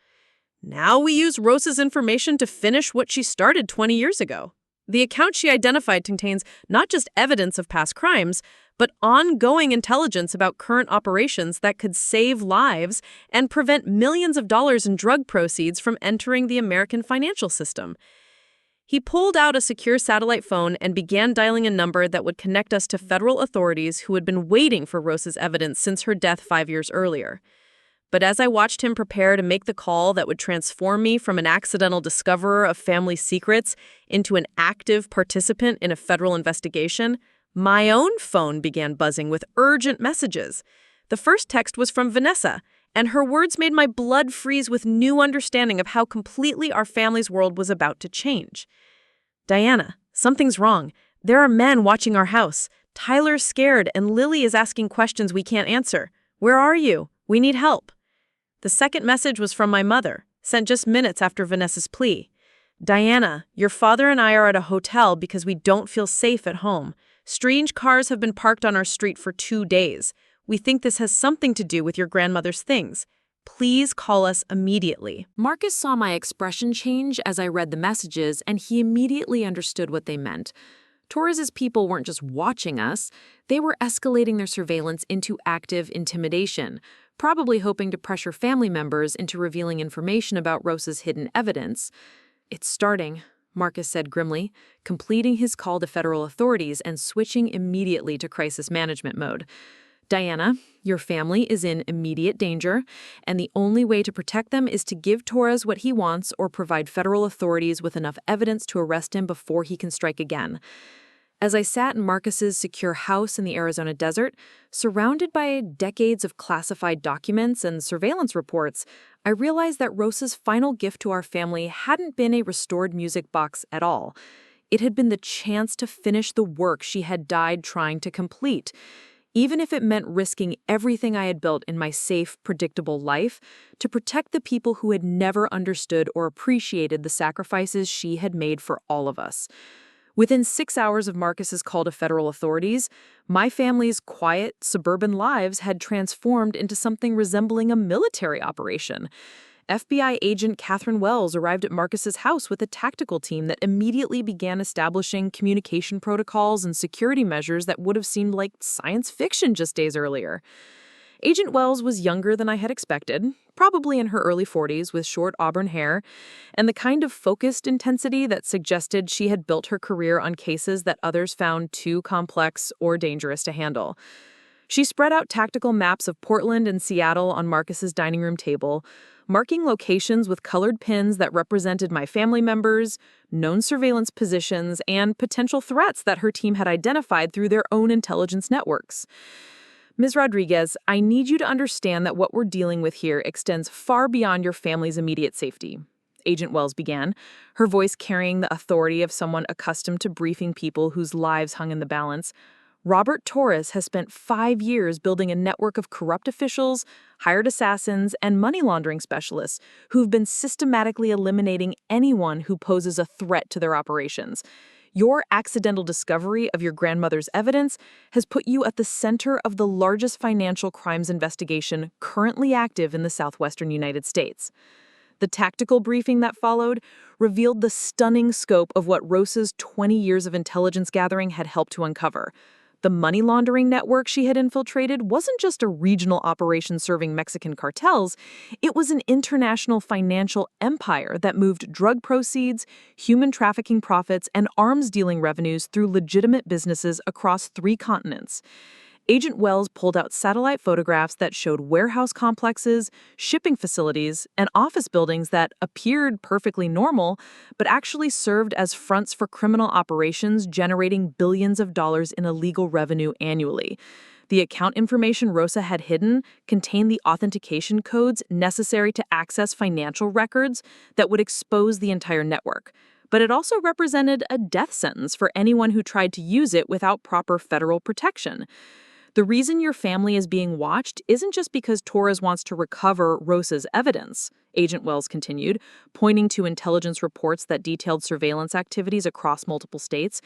"Now we use Rosa's information to finish what she started 20 years ago. The account she identified contains not just evidence of past crimes, but ongoing intelligence about current operations that could save lives and prevent millions of dollars in drug proceeds from entering the American financial system. He pulled out a secure satellite phone and began dialing a number that would connect us to federal authorities who had been waiting for Rosa's evidence since her death 5 years earlier. But as I watched him prepare to make the call that would transform me from an accidental discoverer of family secrets into an active participant in a federal investigation, my own phone began buzzing with urgent messages. The first text was from Vanessa, and her words made my blood freeze with new understanding of how completely our family's world was about to change. "Diana, something's wrong. There are men watching our house. Tyler's scared, and Lily is asking questions we can't answer. Where are you? We need help." The second message was from my mother, sent just minutes after Vanessa's plea. "Diana, your father and I are at a hotel because we don't feel safe at home. Strange cars have been parked on our street for 2 days. We think this has something to do with your grandmother's things. Please call us immediately." Marcus saw my expression change as I read the messages, and he immediately understood what they meant. Torres's people weren't just watching us, they were escalating their surveillance into active intimidation, probably hoping to pressure family members into revealing information about Rosa's hidden evidence. "It's starting," Marcus said grimly, completing his call to federal authorities and switching immediately to crisis management mode. "Diana, your family is in immediate danger, and the only way to protect them is to give Torres what he wants or provide federal authorities with enough evidence to arrest him before he can strike again." As I sat in Marcus's secure house in the Arizona desert, surrounded by decades of classified documents and surveillance reports, I realized that Rosa's final gift to our family hadn't been a restored music box at all. It had been the chance to finish the work she had died trying to complete. Even if it meant risking everything I had built in my safe, predictable life to protect the people who had never understood or appreciated the sacrifices she had made for all of us. Within 6 hours of Marcus's call to federal authorities, my family's quiet, suburban lives had transformed into something resembling a military operation. FBI agent Catherine Wells arrived at Marcus's house with a tactical team that immediately began establishing communication protocols and security measures that would have seemed like science fiction just days earlier. Agent Wells was younger than I had expected, probably in her early 40s with short auburn hair, and the kind of focused intensity that suggested she had built her career on cases that others found too complex or dangerous to handle. She spread out tactical maps of Portland and Seattle on Marcus's dining room table, marking locations with colored pins that represented my family members, known surveillance positions, and potential threats that her team had identified through their own intelligence networks. "Ms. Rodriguez, I need you to understand that what we're dealing with here extends far beyond your family's immediate safety," Agent Wells began, her voice carrying the authority of someone accustomed to briefing people whose lives hung in the balance. "Robert Torres has spent 5 years building a network of corrupt officials, hired assassins, and money laundering specialists who've been systematically eliminating anyone who poses a threat to their operations. Your accidental discovery of your grandmother's evidence has put you at the center of the largest financial crimes investigation currently active in the southwestern United States." The tactical briefing that followed revealed the stunning scope of what Rosa's 20 years of intelligence gathering had helped to uncover. The money laundering network she had infiltrated wasn't just a regional operation serving Mexican cartels, it was an international financial empire that moved drug proceeds, human trafficking profits, and arms dealing revenues through legitimate businesses across 3 continents. Agent Wells pulled out satellite photographs that showed warehouse complexes, shipping facilities, and office buildings that appeared perfectly normal, but actually served as fronts for criminal operations generating billions of dollars in illegal revenue annually. The account information Rosa had hidden contained the authentication codes necessary to access financial records that would expose the entire network. But it also represented a death sentence for anyone who tried to use it without proper federal protection. The reason your family is being watched isn't just because Torres wants to recover Rosa's evidence, Agent Wells continued, pointing to intelligence reports that detailed surveillance activities across multiple states.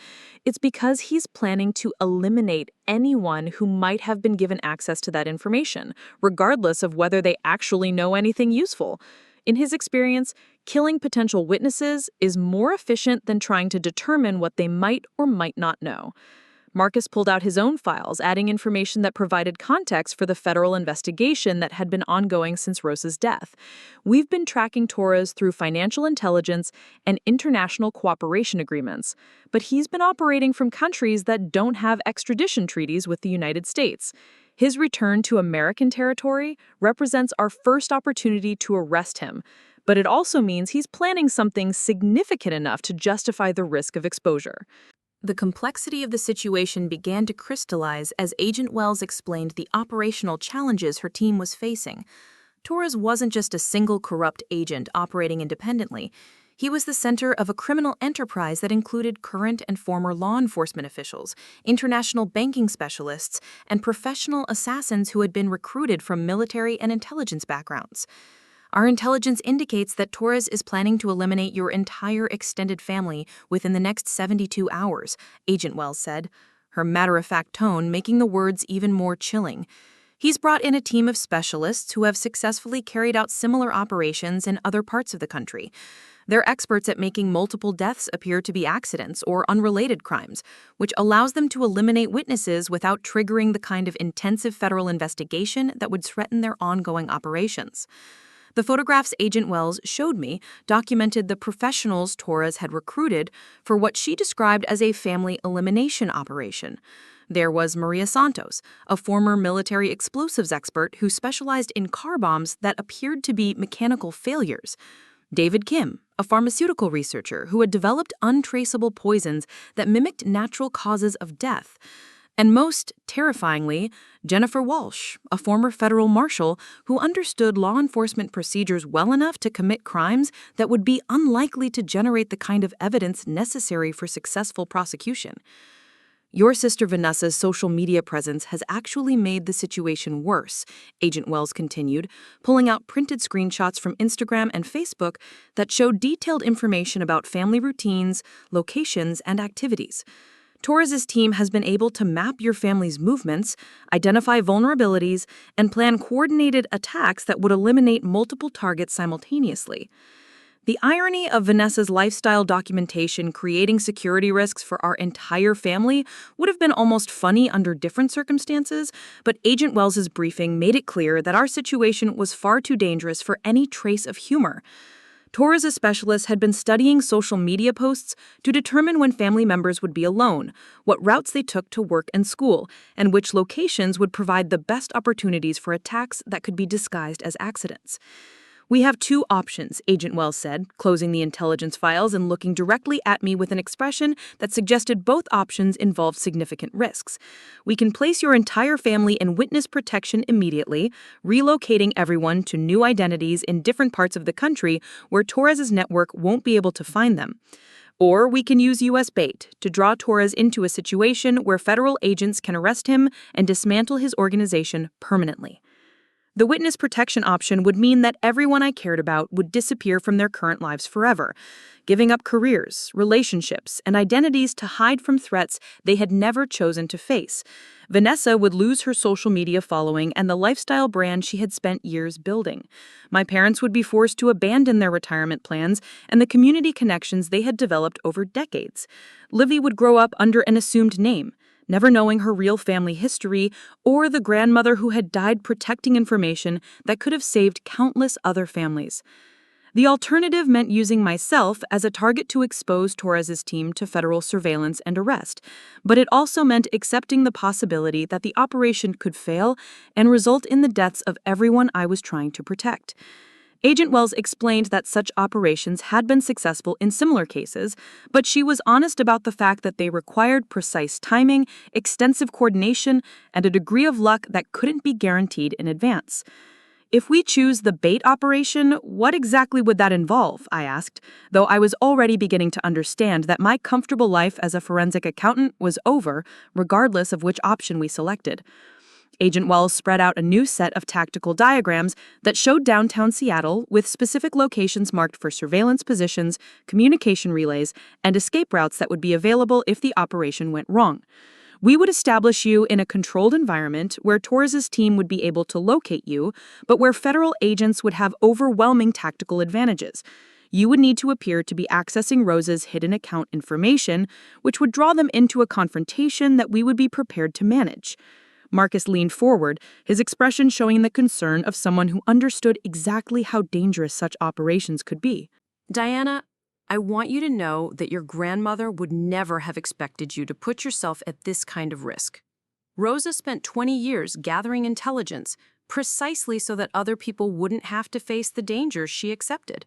It's because he's planning to eliminate anyone who might have been given access to that information, regardless of whether they actually know anything useful. In his experience, killing potential witnesses is more efficient than trying to determine what they might or might not know. Marcus pulled out his own files, adding information that provided context for the federal investigation that had been ongoing since Rosa's death. We've been tracking Torres through financial intelligence and international cooperation agreements, but he's been operating from countries that don't have extradition treaties with the United States. His return to American territory represents our first opportunity to arrest him, but it also means he's planning something significant enough to justify the risk of exposure. The complexity of the situation began to crystallize as Agent Wells explained the operational challenges her team was facing. Torres wasn't just a single corrupt agent operating independently. He was the center of a criminal enterprise that included current and former law enforcement officials, international banking specialists, and professional assassins who had been recruited from military and intelligence backgrounds. Our intelligence indicates that Torres is planning to eliminate your entire extended family within the next 72 hours, Agent Wells said, her matter-of-fact tone making the words even more chilling. He's brought in a team of specialists who have successfully carried out similar operations in other parts of the country. They're experts at making multiple deaths appear to be accidents or unrelated crimes, which allows them to eliminate witnesses without triggering the kind of intensive federal investigation that would threaten their ongoing operations. The photographs Agent Wells showed me documented the professionals Torres had recruited for what she described as a family elimination operation. There was Maria Santos, a former military explosives expert who specialized in car bombs that appeared to be mechanical failures. David Kim, a pharmaceutical researcher who had developed untraceable poisons that mimicked natural causes of death. And most terrifyingly, Jennifer Walsh, a former federal marshal who understood law enforcement procedures well enough to commit crimes that would be unlikely to generate the kind of evidence necessary for successful prosecution. Your sister Vanessa's social media presence has actually made the situation worse, Agent Wells continued, pulling out printed screenshots from Instagram and Facebook that showed detailed information about family routines, locations, and activities. Torres' team has been able to map your family's movements, identify vulnerabilities, and plan coordinated attacks that would eliminate multiple targets simultaneously. The irony of Vanessa's lifestyle documentation creating security risks for our entire family would have been almost funny under different circumstances, but Agent Wells's briefing made it clear that our situation was far too dangerous for any trace of humor. Torres' specialists had been studying social media posts to determine when family members would be alone, what routes they took to work and school, and which locations would provide the best opportunities for attacks that could be disguised as accidents. We have two options, Agent Wells said, closing the intelligence files and looking directly at me with an expression that suggested both options involved significant risks. We can place your entire family in witness protection immediately, relocating everyone to new identities in different parts of the country where Torres' network won't be able to find them. Or we can use U.S. bait to draw Torres into a situation where federal agents can arrest him and dismantle his organization permanently. The witness protection option would mean that everyone I cared about would disappear from their current lives forever, giving up careers, relationships, and identities to hide from threats they had never chosen to face. Vanessa would lose her social media following and the lifestyle brand she had spent years building. My parents would be forced to abandon their retirement plans and the community connections they had developed over decades. Livy would grow up under an assumed name, never knowing her real family history or the grandmother who had died protecting information that could have saved countless other families. The alternative meant using myself as a target to expose Torres' team to federal surveillance and arrest, but it also meant accepting the possibility that the operation could fail and result in the deaths of everyone I was trying to protect. Agent Wells explained that such operations had been successful in similar cases, but she was honest about the fact that they required precise timing, extensive coordination, and a degree of luck that couldn't be guaranteed in advance. If we choose the bait operation, what exactly would that involve? I asked, though I was already beginning to understand that my comfortable life as a forensic accountant was over, regardless of which option we selected. Agent Wells spread out a new set of tactical diagrams that showed downtown Seattle with specific locations marked for surveillance positions, communication relays, and escape routes that would be available if the operation went wrong. We would establish you in a controlled environment where Torres' team would be able to locate you, but where federal agents would have overwhelming tactical advantages. You would need to appear to be accessing Rosa's hidden account information, which would draw them into a confrontation that we would be prepared to manage. Marcus leaned forward, his expression showing the concern of someone who understood exactly how dangerous such operations could be. Diana, I want you to know that your grandmother would never have expected you to put yourself at this kind of risk. Rosa spent 20 years gathering intelligence, precisely so that other people wouldn't have to face the dangers she accepted.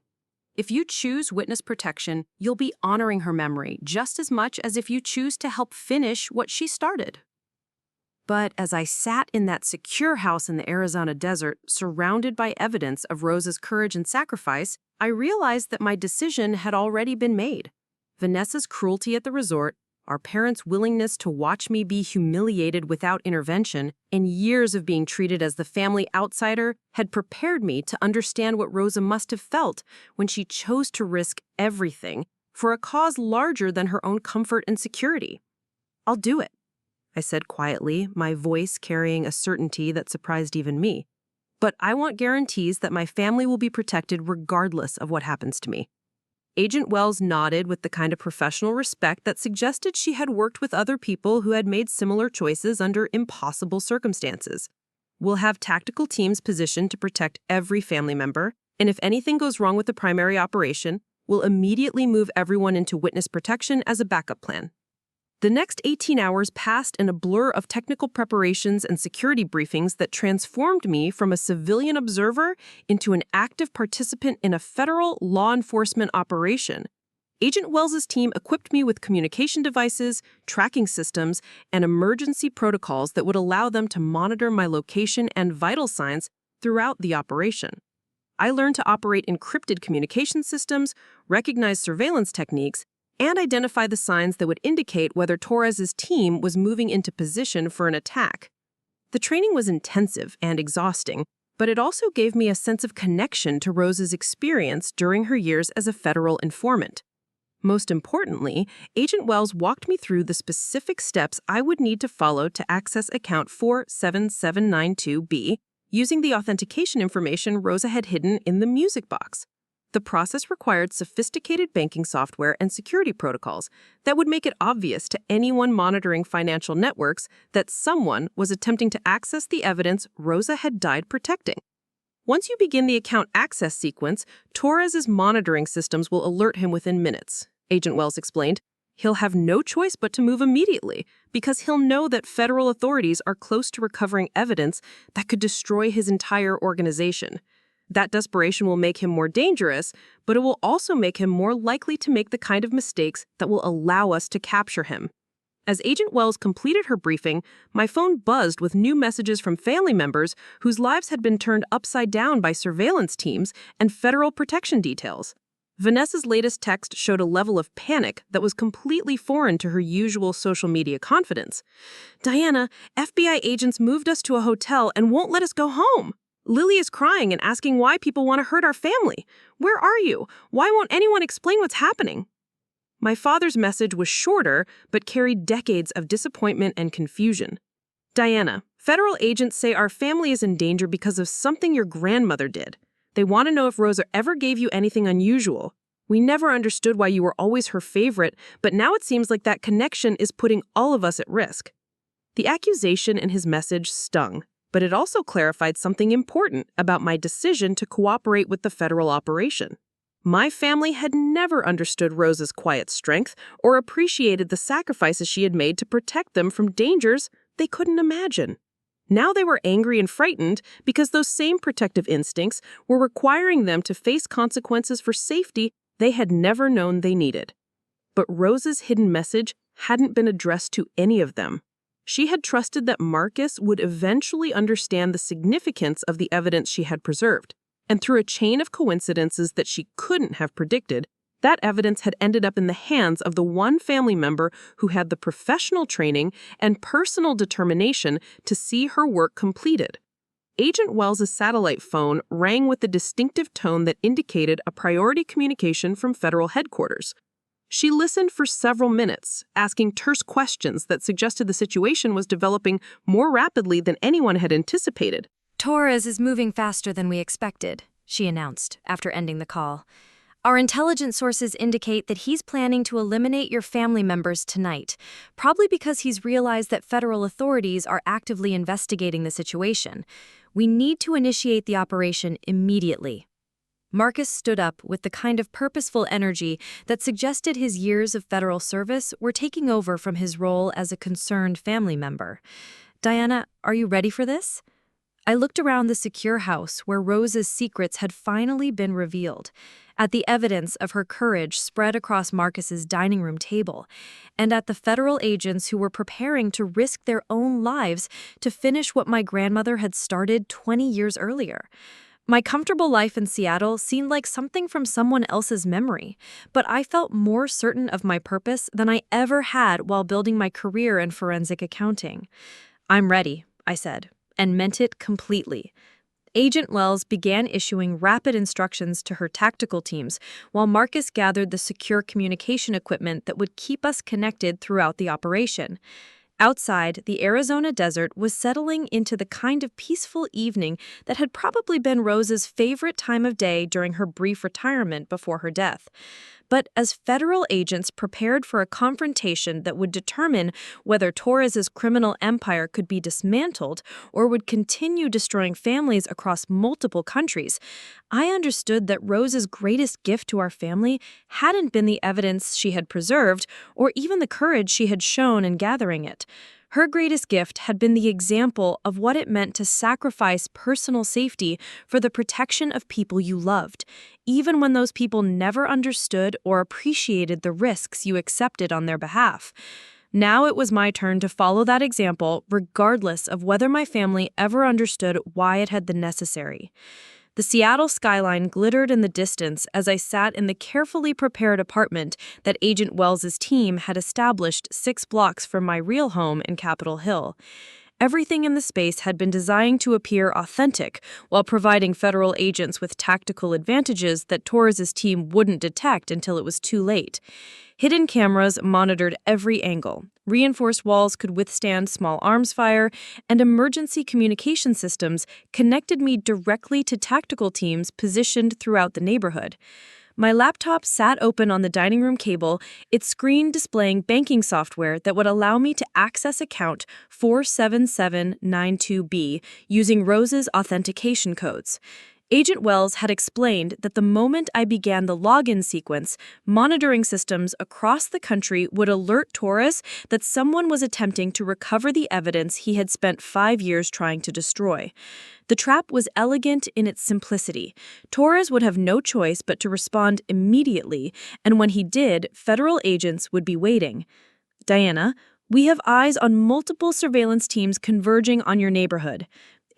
If you choose witness protection, you'll be honoring her memory just as much as if you choose to help finish what she started. But as I sat in that secure house in the Arizona desert, surrounded by evidence of Rosa's courage and sacrifice, I realized that my decision had already been made. Vanessa's cruelty at the resort, our parents' willingness to watch me be humiliated without intervention, and years of being treated as the family outsider had prepared me to understand what Rosa must have felt when she chose to risk everything for a cause larger than her own comfort and security. "I'll do it," I said quietly, my voice carrying a certainty that surprised even me. "But I want guarantees that my family will be protected regardless of what happens to me." Agent Wells nodded with the kind of professional respect that suggested she had worked with other people who had made similar choices under impossible circumstances. "We'll have tactical teams positioned to protect every family member, and if anything goes wrong with the primary operation, we'll immediately move everyone into witness protection as a backup plan." The next 18 hours passed in a blur of technical preparations and security briefings that transformed me from a civilian observer into an active participant in a federal law enforcement operation. Agent Wells's team equipped me with communication devices, tracking systems, and emergency protocols that would allow them to monitor my location and vital signs throughout the operation. I learned to operate encrypted communication systems, recognize surveillance techniques, and identify the signs that would indicate whether Torres's team was moving into position for an attack. The training was intensive and exhausting, but it also gave me a sense of connection to Rosa's experience during her years as a federal informant. Most importantly, Agent Wells walked me through the specific steps I would need to follow to access account 47792B using the authentication information Rosa had hidden in the music box. The process required sophisticated banking software and security protocols that would make it obvious to anyone monitoring financial networks that someone was attempting to access the evidence Rosa had died protecting. Once you begin the account access sequence, Torres's monitoring systems will alert him within minutes, Agent Wells explained. He'll have no choice but to move immediately because he'll know that federal authorities are close to recovering evidence that could destroy his entire organization. That desperation will make him more dangerous, but it will also make him more likely to make the kind of mistakes that will allow us to capture him. As Agent Wells completed her briefing, my phone buzzed with new messages from family members whose lives had been turned upside down by surveillance teams and federal protection details. Vanessa's latest text showed a level of panic that was completely foreign to her usual social media confidence. "Diana, FBI agents moved us to a hotel and won't let us go home. Lily is crying and asking why people want to hurt our family. Where are you? Why won't anyone explain what's happening?" My father's message was shorter, but carried decades of disappointment and confusion. "Diana, federal agents say our family is in danger because of something your grandmother did. They want to know if Rosa ever gave you anything unusual. We never understood why you were always her favorite, but now it seems like that connection is putting all of us at risk." The accusation in his message stung, but it also clarified something important about my decision to cooperate with the federal operation. My family had never understood Rosa's quiet strength or appreciated the sacrifices she had made to protect them from dangers they couldn't imagine. Now they were angry and frightened because those same protective instincts were requiring them to face consequences for safety they had never known they needed. But Rosa's hidden message hadn't been addressed to any of them. She had trusted that Marcus would eventually understand the significance of the evidence she had preserved, and through a chain of coincidences that she couldn't have predicted, that evidence had ended up in the hands of the one family member who had the professional training and personal determination to see her work completed. Agent Wells' satellite phone rang with the distinctive tone that indicated a priority communication from federal headquarters. She listened for several minutes, asking terse questions that suggested the situation was developing more rapidly than anyone had anticipated. "Torres is moving faster than we expected," she announced after ending the call. Our intelligence sources indicate that he's planning to eliminate your family members tonight, probably because he's realized that federal authorities are actively investigating the situation. We need to initiate the operation immediately." Marcus stood up with the kind of purposeful energy that suggested his years of federal service were taking over from his role as a concerned family member. "Diana, are you ready for this?" I looked around the secure house where Rosa's secrets had finally been revealed, at the evidence of her courage spread across Marcus's dining room table, and at the federal agents who were preparing to risk their own lives to finish what my grandmother had started 20 years earlier. My comfortable life in Seattle seemed like something from someone else's memory, but I felt more certain of my purpose than I ever had while building my career in forensic accounting. "I'm ready," I said, and meant it completely. Agent Wells began issuing rapid instructions to her tactical teams, while Marcus gathered the secure communication equipment that would keep us connected throughout the operation. Outside, the Arizona desert was settling into the kind of peaceful evening that had probably been Rosa's favorite time of day during her brief retirement before her death. But as federal agents prepared for a confrontation that would determine whether Torres's criminal empire could be dismantled or would continue destroying families across multiple countries, I understood that Rosa's greatest gift to our family hadn't been the evidence she had preserved or even the courage she had shown in gathering it. Her greatest gift had been the example of what it meant to sacrifice personal safety for the protection of people you loved, even when those people never understood or appreciated the risks you accepted on their behalf. Now it was my turn to follow that example, regardless of whether my family ever understood why it had been necessary. The Seattle skyline glittered in the distance as I sat in the carefully prepared apartment that Agent Wells's team had established 6 blocks from my real home in Capitol Hill. Everything in the space had been designed to appear authentic while providing federal agents with tactical advantages that Torres's team wouldn't detect until it was too late. Hidden cameras monitored every angle. Reinforced walls could withstand small arms fire, and emergency communication systems connected me directly to tactical teams positioned throughout the neighborhood. My laptop sat open on the dining room cable, its screen displaying banking software that would allow me to access account 47792B using Rosa's authentication codes. Agent Wells had explained that the moment I began the login sequence, monitoring systems across the country would alert Torres that someone was attempting to recover the evidence he had spent 5 years trying to destroy. The trap was elegant in its simplicity. Torres would have no choice but to respond immediately, and when he did, federal agents would be waiting. "Diana, we have eyes on multiple surveillance teams converging on your neighborhood."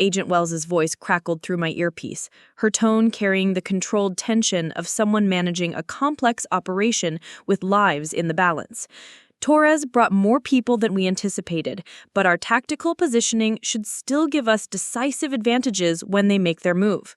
Agent Wells's voice crackled through my earpiece, her tone carrying the controlled tension of someone managing a complex operation with lives in the balance. "Torres brought more people than we anticipated, but our tactical positioning should still give us decisive advantages when they make their move."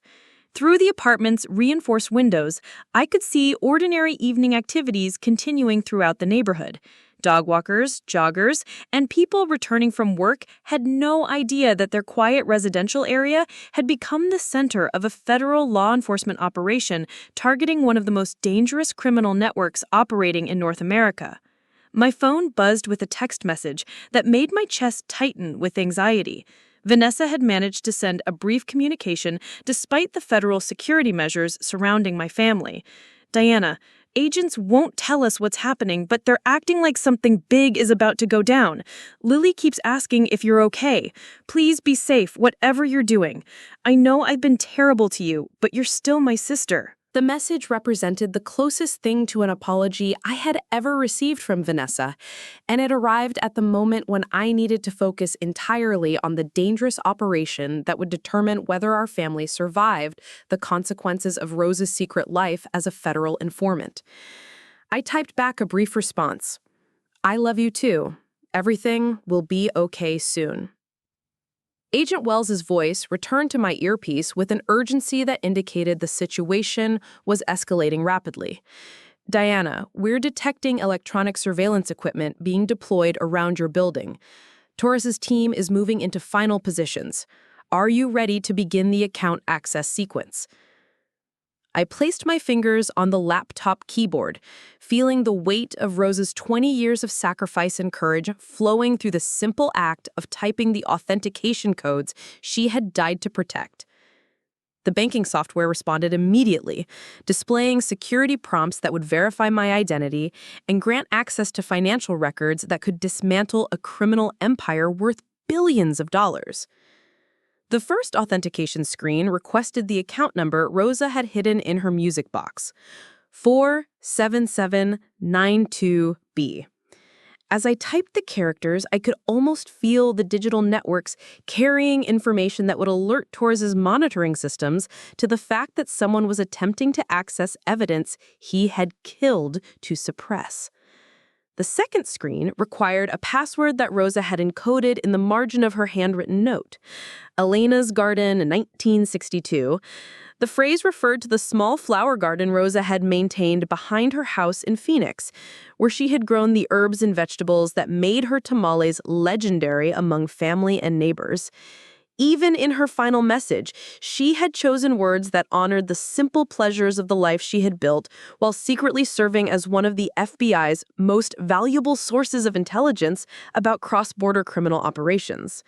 Through the apartment's reinforced windows, I could see ordinary evening activities continuing throughout the neighborhood. Dog walkers, joggers, and people returning from work had no idea that their quiet residential area had become the center of a federal law enforcement operation targeting one of the most dangerous criminal networks operating in North America. My phone buzzed with a text message that made my chest tighten with anxiety. Vanessa had managed to send a brief communication despite the federal security measures surrounding my family. "Diana, agents won't tell us what's happening, but they're acting like something big is about to go down. Lily keeps asking if you're okay. Please be safe, whatever you're doing. I know I've been terrible to you, but you're still my sister." The message represented the closest thing to an apology I had ever received from Vanessa, and it arrived at the moment when I needed to focus entirely on the dangerous operation that would determine whether our family survived the consequences of Rosa's secret life as a federal informant. I typed back a brief response. "I love you too. Everything will be okay soon." Agent Wells's voice returned to my earpiece with an urgency that indicated the situation was escalating rapidly. "Diana, we're detecting electronic surveillance equipment being deployed around your building. Torres's team is moving into final positions. Are you ready to begin the account access sequence?" I placed my fingers on the laptop keyboard, feeling the weight of Rosa's 20 years of sacrifice and courage flowing through the simple act of typing the authentication codes she had died to protect. The banking software responded immediately, displaying security prompts that would verify my identity and grant access to financial records that could dismantle a criminal empire worth billions of dollars. The first authentication screen requested the account number Rosa had hidden in her music box, 47792B. As I typed the characters, I could almost feel the digital networks carrying information that would alert Torres's monitoring systems to the fact that someone was attempting to access evidence he had killed to suppress. The second screen required a password that Rosa had encoded in the margin of her handwritten note. Elena's Garden, 1962. The phrase referred to the small flower garden Rosa had maintained behind her house in Phoenix, where she had grown the herbs and vegetables that made her tamales legendary among family and neighbors. Even in her final message, she had chosen words that honored the simple pleasures of the life she had built while secretly serving as one of the FBI's most valuable sources of intelligence about cross-border criminal operations.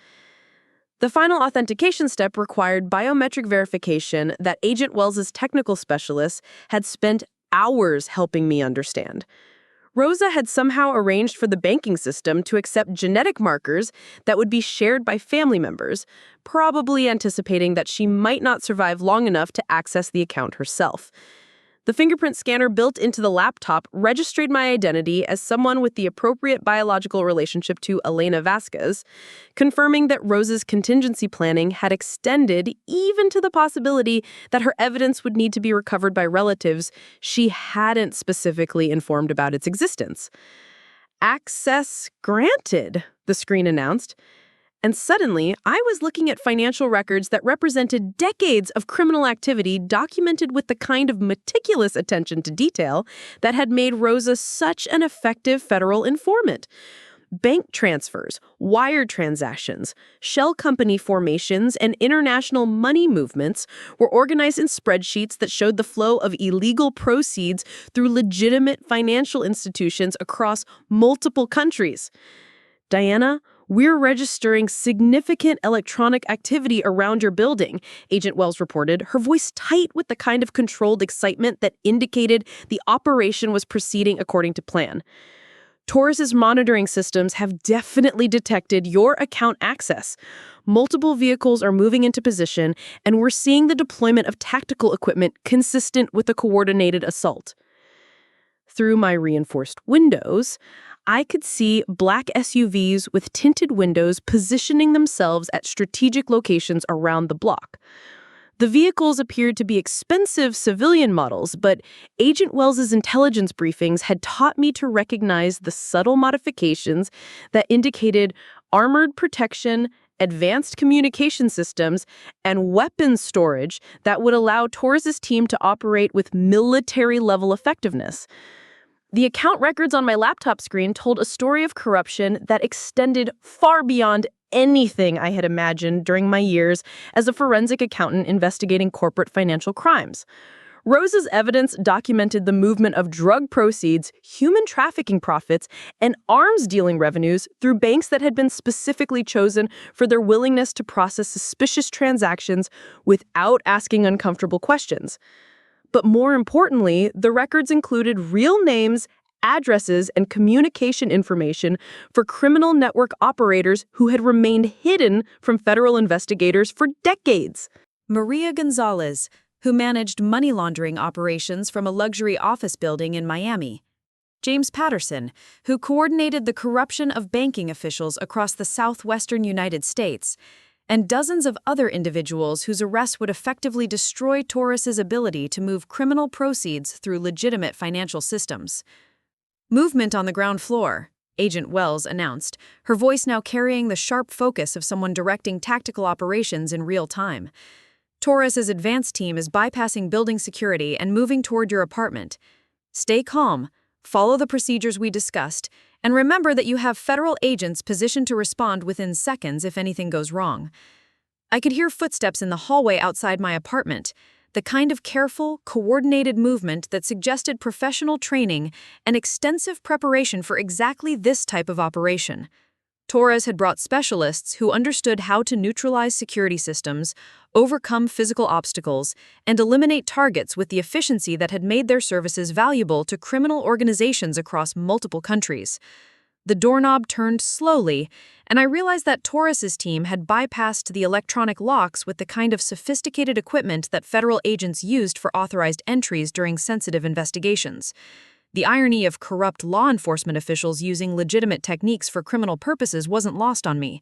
The final authentication step required biometric verification that Agent Wells's technical specialists had spent hours helping me understand. Rosa had somehow arranged for the banking system to accept genetic markers that would be shared by family members, probably anticipating that she might not survive long enough to access the account herself. The fingerprint scanner built into the laptop registered my identity as someone with the appropriate biological relationship to Elena Vasquez, confirming that Rosa's contingency planning had extended even to the possibility that her evidence would need to be recovered by relatives she hadn't specifically informed about its existence. "Access granted," the screen announced. And suddenly, I was looking at financial records that represented decades of criminal activity documented with the kind of meticulous attention to detail that had made Rosa such an effective federal informant. Bank transfers, wire transactions, shell company formations, and international money movements were organized in spreadsheets that showed the flow of illegal proceeds through legitimate financial institutions across multiple countries. "Diana, we're registering significant electronic activity around your building," Agent Wells reported, her voice tight with the kind of controlled excitement that indicated the operation was proceeding according to plan. "Torres's monitoring systems have definitely detected your account access. Multiple vehicles are moving into position, and we're seeing the deployment of tactical equipment consistent with a coordinated assault." Through my reinforced windows, I could see black SUVs with tinted windows positioning themselves at strategic locations around the block. The vehicles appeared to be expensive civilian models, but Agent Wells's intelligence briefings had taught me to recognize the subtle modifications that indicated armored protection, advanced communication systems, and weapons storage that would allow Torres's team to operate with military-level effectiveness. The account records on my laptop screen told a story of corruption that extended far beyond anything I had imagined during my years as a forensic accountant investigating corporate financial crimes. Rosa's evidence documented the movement of drug proceeds, human trafficking profits, and arms dealing revenues through banks that had been specifically chosen for their willingness to process suspicious transactions without asking uncomfortable questions. But more importantly, the records included real names, addresses, and communication information for criminal network operators who had remained hidden from federal investigators for decades. Maria Gonzalez, who managed money laundering operations from a luxury office building in Miami. James Patterson, who coordinated the corruption of banking officials across the southwestern United States. And dozens of other individuals whose arrest would effectively destroy Torres's ability to move criminal proceeds through legitimate financial systems. "Movement on the ground floor," Agent Wells announced, her voice now carrying the sharp focus of someone directing tactical operations in real time. "Torres's advanced team is bypassing building security and moving toward your apartment. Stay calm, follow the procedures we discussed, and remember that you have federal agents positioned to respond within seconds if anything goes wrong." I could hear footsteps in the hallway outside my apartment. the kind of careful, coordinated movement that suggested professional training and extensive preparation for exactly this type of operation. Torres had brought specialists who understood how to neutralize security systems, overcome physical obstacles, and eliminate targets with the efficiency that had made their services valuable to criminal organizations across multiple countries. The doorknob turned slowly, and I realized that Torres's team had bypassed the electronic locks with the kind of sophisticated equipment that federal agents used for authorized entries during sensitive investigations. The irony of corrupt law enforcement officials using legitimate techniques for criminal purposes wasn't lost on me,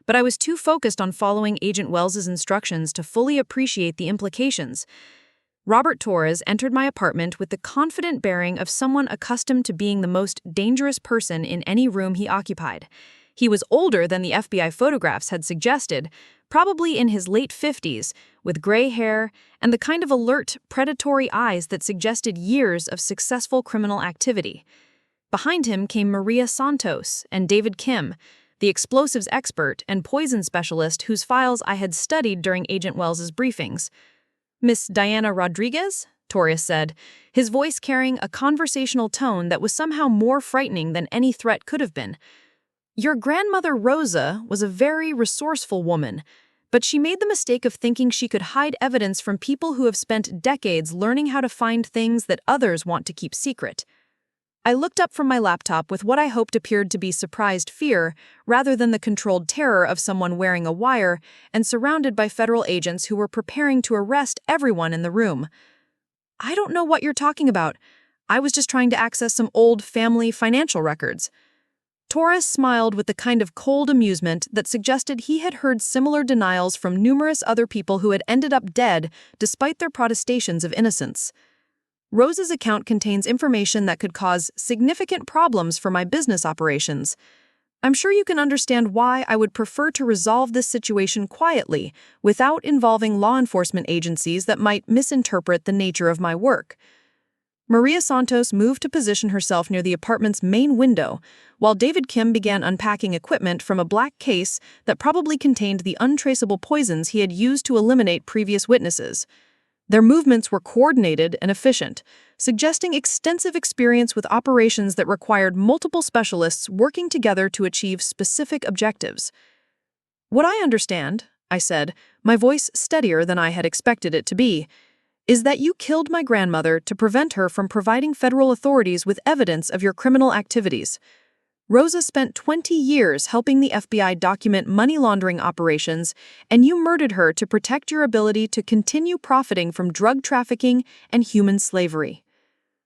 but I was too focused on following Agent Wells's instructions to fully appreciate the implications. Robert Torres entered my apartment with the confident bearing of someone accustomed to being the most dangerous person in any room he occupied. He was older than the FBI photographs had suggested, probably in his late 50s, with gray hair and the kind of alert, predatory eyes that suggested years of successful criminal activity. Behind him came Maria Santos and David Kim, the explosives expert and poison specialist whose files I had studied during Agent Wells's briefings. "Miss Diana Rodriguez?" Torres said, his voice carrying a conversational tone that was somehow more frightening than any threat could have been. "Your grandmother Rosa was a very resourceful woman, but she made the mistake of thinking she could hide evidence from people who have spent decades learning how to find things that others want to keep secret." I looked up from my laptop with what I hoped appeared to be surprised fear, rather than the controlled terror of someone wearing a wire and surrounded by federal agents who were preparing to arrest everyone in the room. "I don't know what you're talking about. I was just trying to access some old family financial records." Torres smiled with the kind of cold amusement that suggested he had heard similar denials from numerous other people who had ended up dead despite their protestations of innocence. "Rosa's account contains information that could cause significant problems for my business operations. I'm sure you can understand why I would prefer to resolve this situation quietly, without involving law enforcement agencies that might misinterpret the nature of my work." Maria Santos moved to position herself near the apartment's main window, while David Kim began unpacking equipment from a black case that probably contained the untraceable poisons he had used to eliminate previous witnesses. Their movements were coordinated and efficient, suggesting extensive experience with operations that required multiple specialists working together to achieve specific objectives. "What I understand," I said, my voice steadier than I had expected it to be, "is that you killed my grandmother to prevent her from providing federal authorities with evidence of your criminal activities. Rosa spent 20 years helping the FBI document money laundering operations, and you murdered her to protect your ability to continue profiting from drug trafficking and human slavery."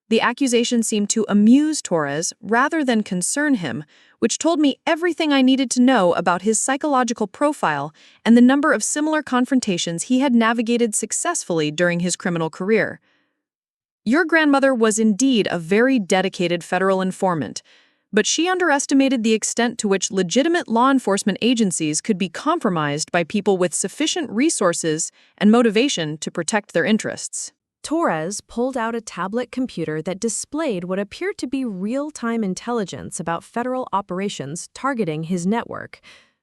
The accusation seemed to amuse Torres rather than concern him, which told me everything I needed to know about his psychological profile and the number of similar confrontations he had navigated successfully during his criminal career. "Your grandmother was indeed a very dedicated federal informant, but she underestimated the extent to which legitimate law enforcement agencies could be compromised by people with sufficient resources and motivation to protect their interests." Torres pulled out a tablet computer that displayed what appeared to be real-time intelligence about federal operations targeting his network.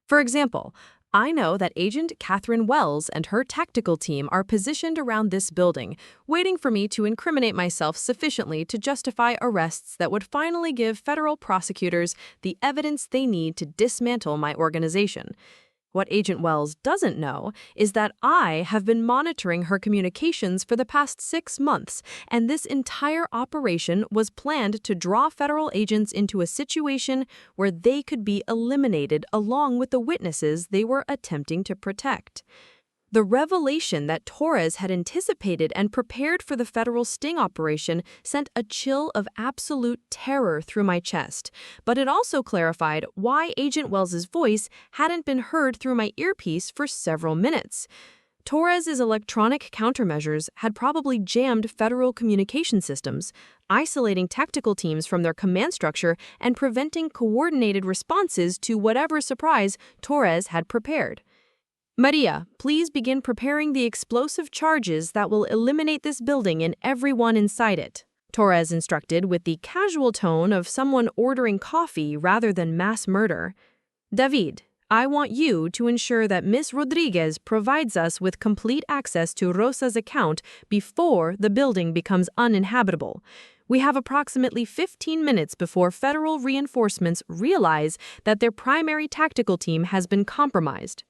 For example, I know that Agent Catherine Wells and her tactical team are positioned around this building, waiting for me to incriminate myself sufficiently to justify arrests that would finally give federal prosecutors the evidence they need to dismantle my organization. What Agent Wells doesn't know is that I have been monitoring her communications for the past 6 months, and this entire operation was planned to draw federal agents into a situation where they could be eliminated along with the witnesses they were attempting to protect. The revelation that Torres had anticipated and prepared for the federal sting operation sent a chill of absolute terror through my chest, but it also clarified why Agent Wells's voice hadn't been heard through my earpiece for several minutes. Torres's electronic countermeasures had probably jammed federal communication systems, isolating tactical teams from their command structure and preventing coordinated responses to whatever surprise Torres had prepared. "Maria, please begin preparing the explosive charges that will eliminate this building and everyone inside it," Torres instructed with the casual tone of someone ordering coffee rather than mass murder. "David, I want you to ensure that Miss Rodriguez provides us with complete access to Rosa's account before the building becomes uninhabitable. We have approximately 15 minutes before federal reinforcements realize that their primary tactical team has been compromised.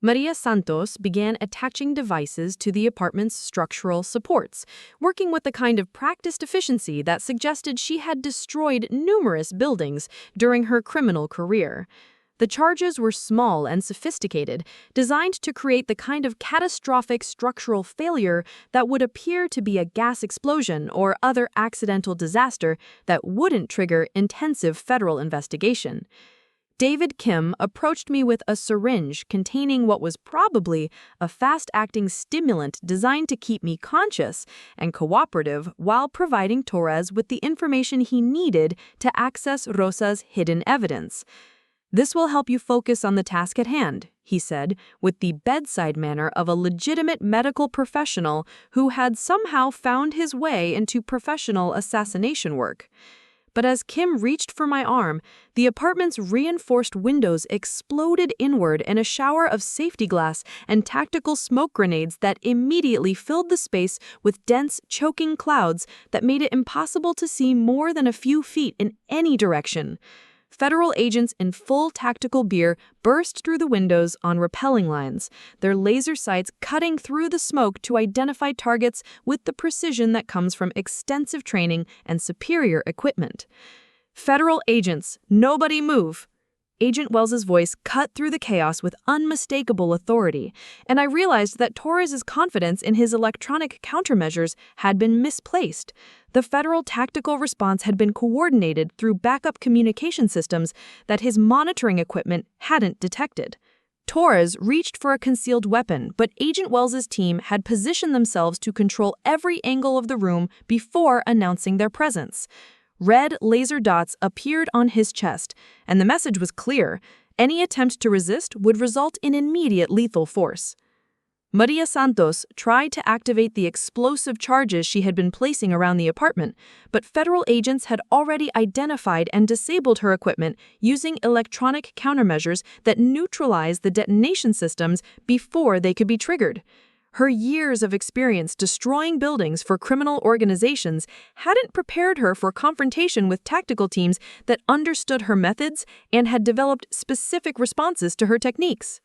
Maria Santos began attaching devices to the apartment's structural supports, working with the kind of practiced efficiency that suggested she had destroyed numerous buildings during her criminal career. The charges were small and sophisticated, designed to create the kind of catastrophic structural failure that would appear to be a gas explosion or other accidental disaster that wouldn't trigger intensive federal investigation. David Kim approached me with a syringe containing what was probably a fast-acting stimulant designed to keep me conscious and cooperative while providing Torres with the information he needed to access Rosa's hidden evidence. "This will help you focus on the task at hand," he said, with the bedside manner of a legitimate medical professional who had somehow found his way into professional assassination work. But as Kim reached for my arm, the apartment's reinforced windows exploded inward in a shower of safety glass and tactical smoke grenades that immediately filled the space with dense, choking clouds that made it impossible to see more than a few feet in any direction. Federal agents in full tactical gear burst through the windows on rappelling lines, their laser sights cutting through the smoke to identify targets with the precision that comes from extensive training and superior equipment. "Federal agents, nobody move!" Agent Wells's voice cut through the chaos with unmistakable authority, and I realized that Torres's confidence in his electronic countermeasures had been misplaced. The federal tactical response had been coordinated through backup communication systems that his monitoring equipment hadn't detected. Torres reached for a concealed weapon, but Agent Wells's team had positioned themselves to control every angle of the room before announcing their presence. Red laser dots appeared on his chest, and the message was clear: any attempt to resist would result in immediate lethal force. Maria Santos tried to activate the explosive charges she had been placing around the apartment, but federal agents had already identified and disabled her equipment using electronic countermeasures that neutralized the detonation systems before they could be triggered. Her years of experience destroying buildings for criminal organizations hadn't prepared her for confrontation with tactical teams that understood her methods and had developed specific responses to her techniques.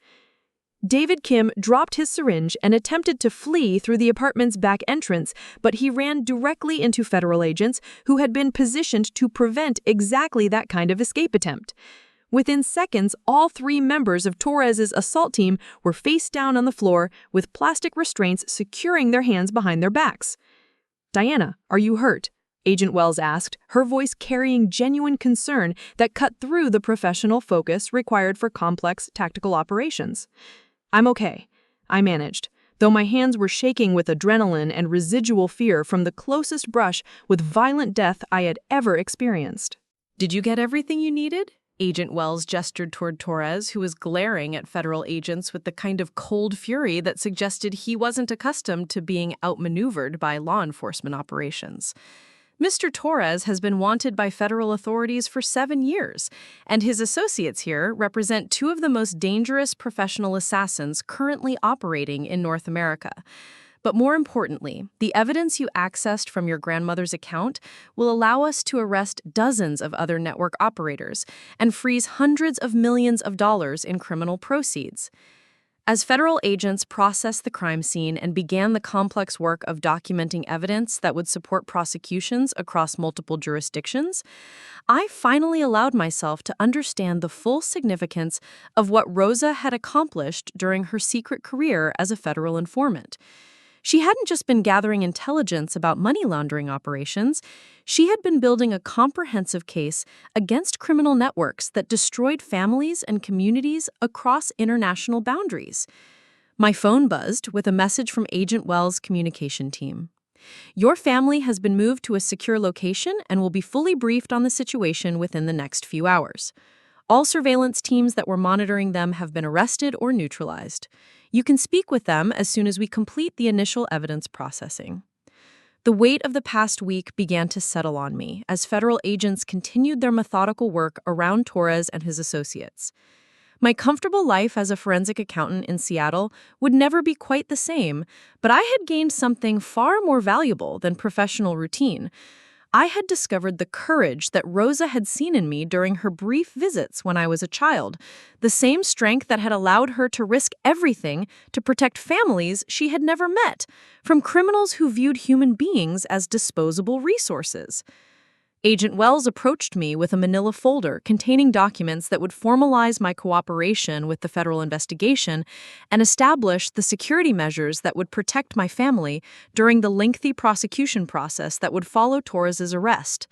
David Kim dropped his syringe and attempted to flee through the apartment's back entrance, but he ran directly into federal agents who had been positioned to prevent exactly that kind of escape attempt. Within seconds, all three members of Torres's assault team were face down on the floor with plastic restraints securing their hands behind their backs. "Diana, are you hurt?" Agent Wells asked, her voice carrying genuine concern that cut through the professional focus required for complex tactical operations. "I'm okay," I managed, though my hands were shaking with adrenaline and residual fear from the closest brush with violent death I had ever experienced. "Did you get everything you needed?" Agent Wells gestured toward Torres, who was glaring at federal agents with the kind of cold fury that suggested he wasn't accustomed to being outmaneuvered by law enforcement operations. Mr. Torres has been wanted by federal authorities for 7 years, and his associates here represent two of the most dangerous professional assassins currently operating in North America. But more importantly, the evidence you accessed from your grandmother's account will allow us to arrest dozens of other network operators and freeze hundreds of millions of dollars in criminal proceeds. As federal agents processed the crime scene and began the complex work of documenting evidence that would support prosecutions across multiple jurisdictions, I finally allowed myself to understand the full significance of what Rosa had accomplished during her secret career as a federal informant. She hadn't just been gathering intelligence about money laundering operations, she had been building a comprehensive case against criminal networks that destroyed families and communities across international boundaries. My phone buzzed with a message from Agent Wells' communication team. "Your family has been moved to a secure location and will be fully briefed on the situation within the next few hours. All surveillance teams that were monitoring them have been arrested or neutralized. You can speak with them as soon as we complete the initial evidence processing." The weight of the past week began to settle on me as federal agents continued their methodical work around Torres and his associates. My comfortable life as a forensic accountant in Seattle would never be quite the same, but I had gained something far more valuable than professional routine. I had discovered the courage that Rosa had seen in me during her brief visits when I was a child, the same strength that had allowed her to risk everything to protect families she had never met, from criminals who viewed human beings as disposable resources. Agent Wells approached me with a manila folder containing documents that would formalize my cooperation with the federal investigation and establish the security measures that would protect my family during the lengthy prosecution process that would follow Torres's arrest.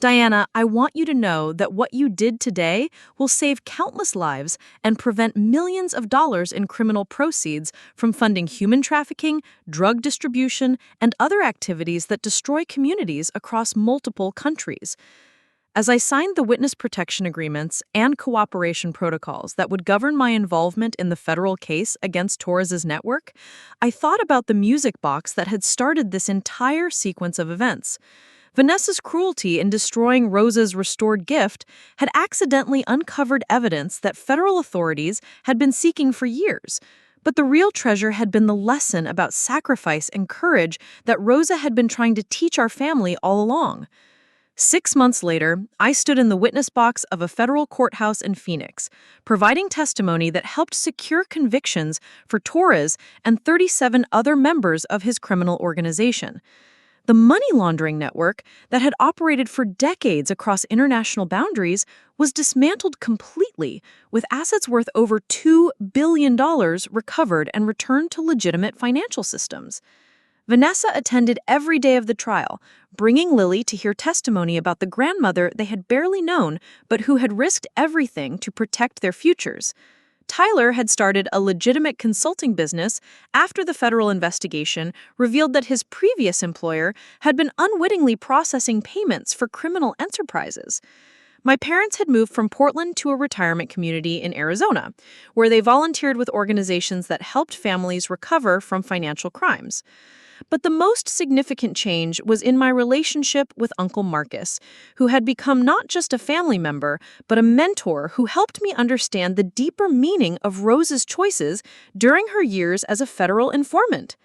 Diana, I want you to know that what you did today will save countless lives and prevent millions of dollars in criminal proceeds from funding human trafficking, drug distribution, and other activities that destroy communities across multiple countries. As I signed the witness protection agreements and cooperation protocols that would govern my involvement in the federal case against Torres's network, I thought about the music box that had started this entire sequence of events. Vanessa's cruelty in destroying Rosa's restored gift had accidentally uncovered evidence that federal authorities had been seeking for years. But the real treasure had been the lesson about sacrifice and courage that Rosa had been trying to teach our family all along. 6 months later, I stood in the witness box of a federal courthouse in Phoenix, providing testimony that helped secure convictions for Torres and 37 other members of his criminal organization. The money laundering network that had operated for decades across international boundaries was dismantled completely, with assets worth over $2 billion recovered and returned to legitimate financial systems. Vanessa attended every day of the trial, bringing Lily to hear testimony about the grandmother they had barely known but who had risked everything to protect their futures. Tyler had started a legitimate consulting business after the federal investigation revealed that his previous employer had been unwittingly processing payments for criminal enterprises. My parents had moved from Portland to a retirement community in Arizona, where they volunteered with organizations that helped families recover from financial crimes. But the most significant change was in my relationship with Uncle Marcus, who had become not just a family member, but a mentor who helped me understand the deeper meaning of Rosa's choices during her years as a federal informant.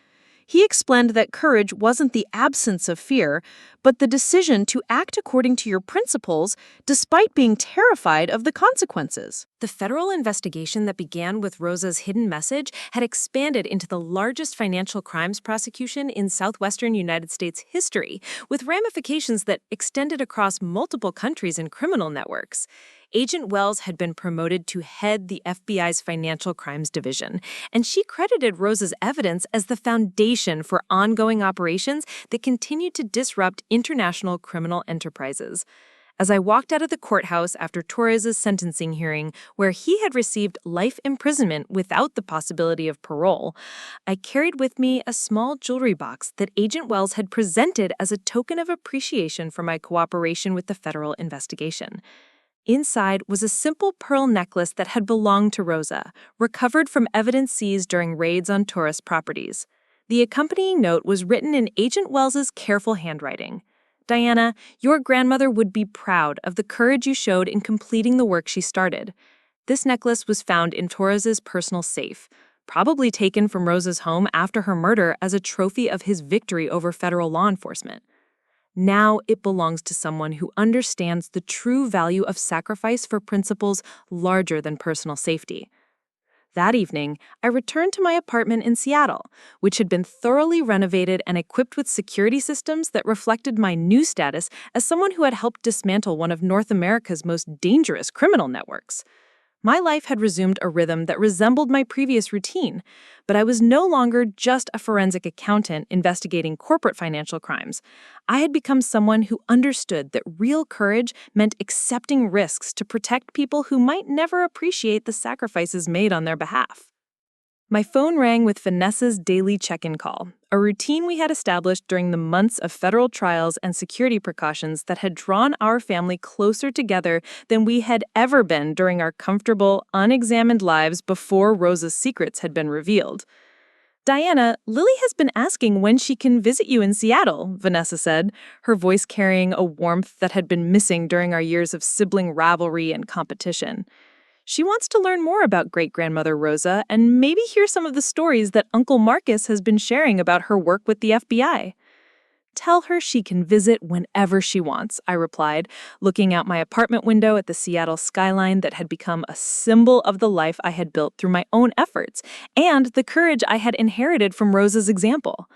He explained that courage wasn't the absence of fear, but the decision to act according to your principles despite being terrified of the consequences. The federal investigation that began with Rosa's hidden message had expanded into the largest financial crimes prosecution in southwestern United States history, with ramifications that extended across multiple countries and criminal networks. Agent Wells had been promoted to head the FBI's Financial Crimes Division, and she credited Rosa's evidence as the foundation for ongoing operations that continued to disrupt international criminal enterprises. As I walked out of the courthouse after Torres's sentencing hearing, where he had received life imprisonment without the possibility of parole, I carried with me a small jewelry box that Agent Wells had presented as a token of appreciation for my cooperation with the federal investigation. Inside was a simple pearl necklace that had belonged to Rosa, recovered from evidence seized during raids on Torres properties. The accompanying note was written in Agent Wells's careful handwriting. Diana, your grandmother would be proud of the courage you showed in completing the work she started. This necklace was found in Torres's personal safe, probably taken from Rosa's home after her murder as a trophy of his victory over federal law enforcement. Now it belongs to someone who understands the true value of sacrifice for principles larger than personal safety. That evening, I returned to my apartment in Seattle, which had been thoroughly renovated and equipped with security systems that reflected my new status as someone who had helped dismantle one of North America's most dangerous criminal networks. My life had resumed a rhythm that resembled my previous routine, but I was no longer just a forensic accountant investigating corporate financial crimes. I had become someone who understood that real courage meant accepting risks to protect people who might never appreciate the sacrifices made on their behalf. My phone rang with Vanessa's daily check-in call, a routine we had established during the months of federal trials and security precautions that had drawn our family closer together than we had ever been during our comfortable, unexamined lives before Rosa's secrets had been revealed. Diana, Lily has been asking when she can visit you in Seattle, Vanessa said, her voice carrying a warmth that had been missing during our years of sibling rivalry and competition. She wants to learn more about great-grandmother Rosa and maybe hear some of the stories that Uncle Marcus has been sharing about her work with the FBI. Tell her she can visit whenever she wants, I replied, looking out my apartment window at the Seattle skyline that had become a symbol of the life I had built through my own efforts and the courage I had inherited from Rosa's example.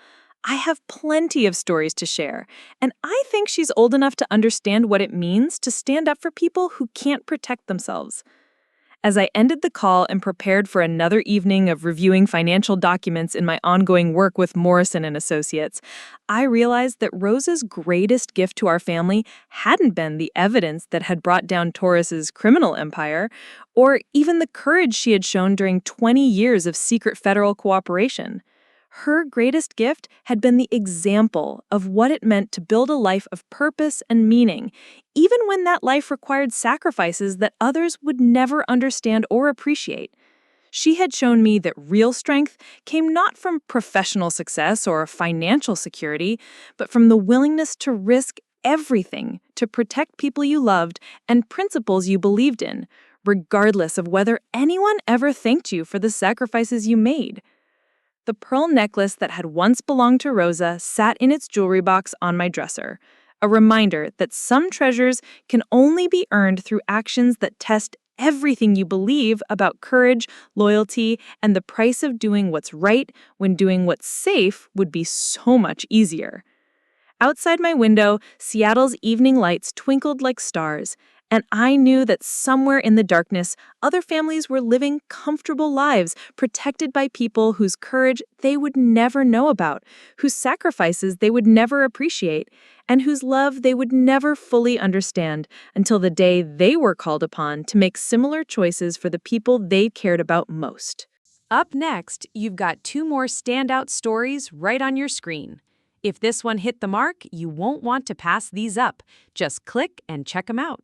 I have plenty of stories to share, and I think she's old enough to understand what it means to stand up for people who can't protect themselves. As I ended the call and prepared for another evening of reviewing financial documents in my ongoing work with Morrison Associates, I realized that Rosa's greatest gift to our family hadn't been the evidence that had brought down Taurus's criminal empire, or even the courage she had shown during 20 years of secret federal cooperation. Her greatest gift had been the example of what it meant to build a life of purpose and meaning, even when that life required sacrifices that others would never understand or appreciate. She had shown me that real strength came not from professional success or financial security, but from the willingness to risk everything to protect people you loved and principles you believed in, regardless of whether anyone ever thanked you for the sacrifices you made. The pearl necklace that had once belonged to Rosa sat in its jewelry box on my dresser, a reminder that some treasures can only be earned through actions that test everything you believe about courage, loyalty, and the price of doing what's right when doing what's safe would be so much easier. Outside my window, Seattle's evening lights twinkled like stars, and I knew that somewhere in the darkness, other families were living comfortable lives protected by people whose courage they would never know about, whose sacrifices they would never appreciate, and whose love they would never fully understand until the day they were called upon to make similar choices for the people they cared about most. Up next, you've got 2 more standout stories right on your screen. If this one hit the mark, you won't want to pass these up. Just click and check them out.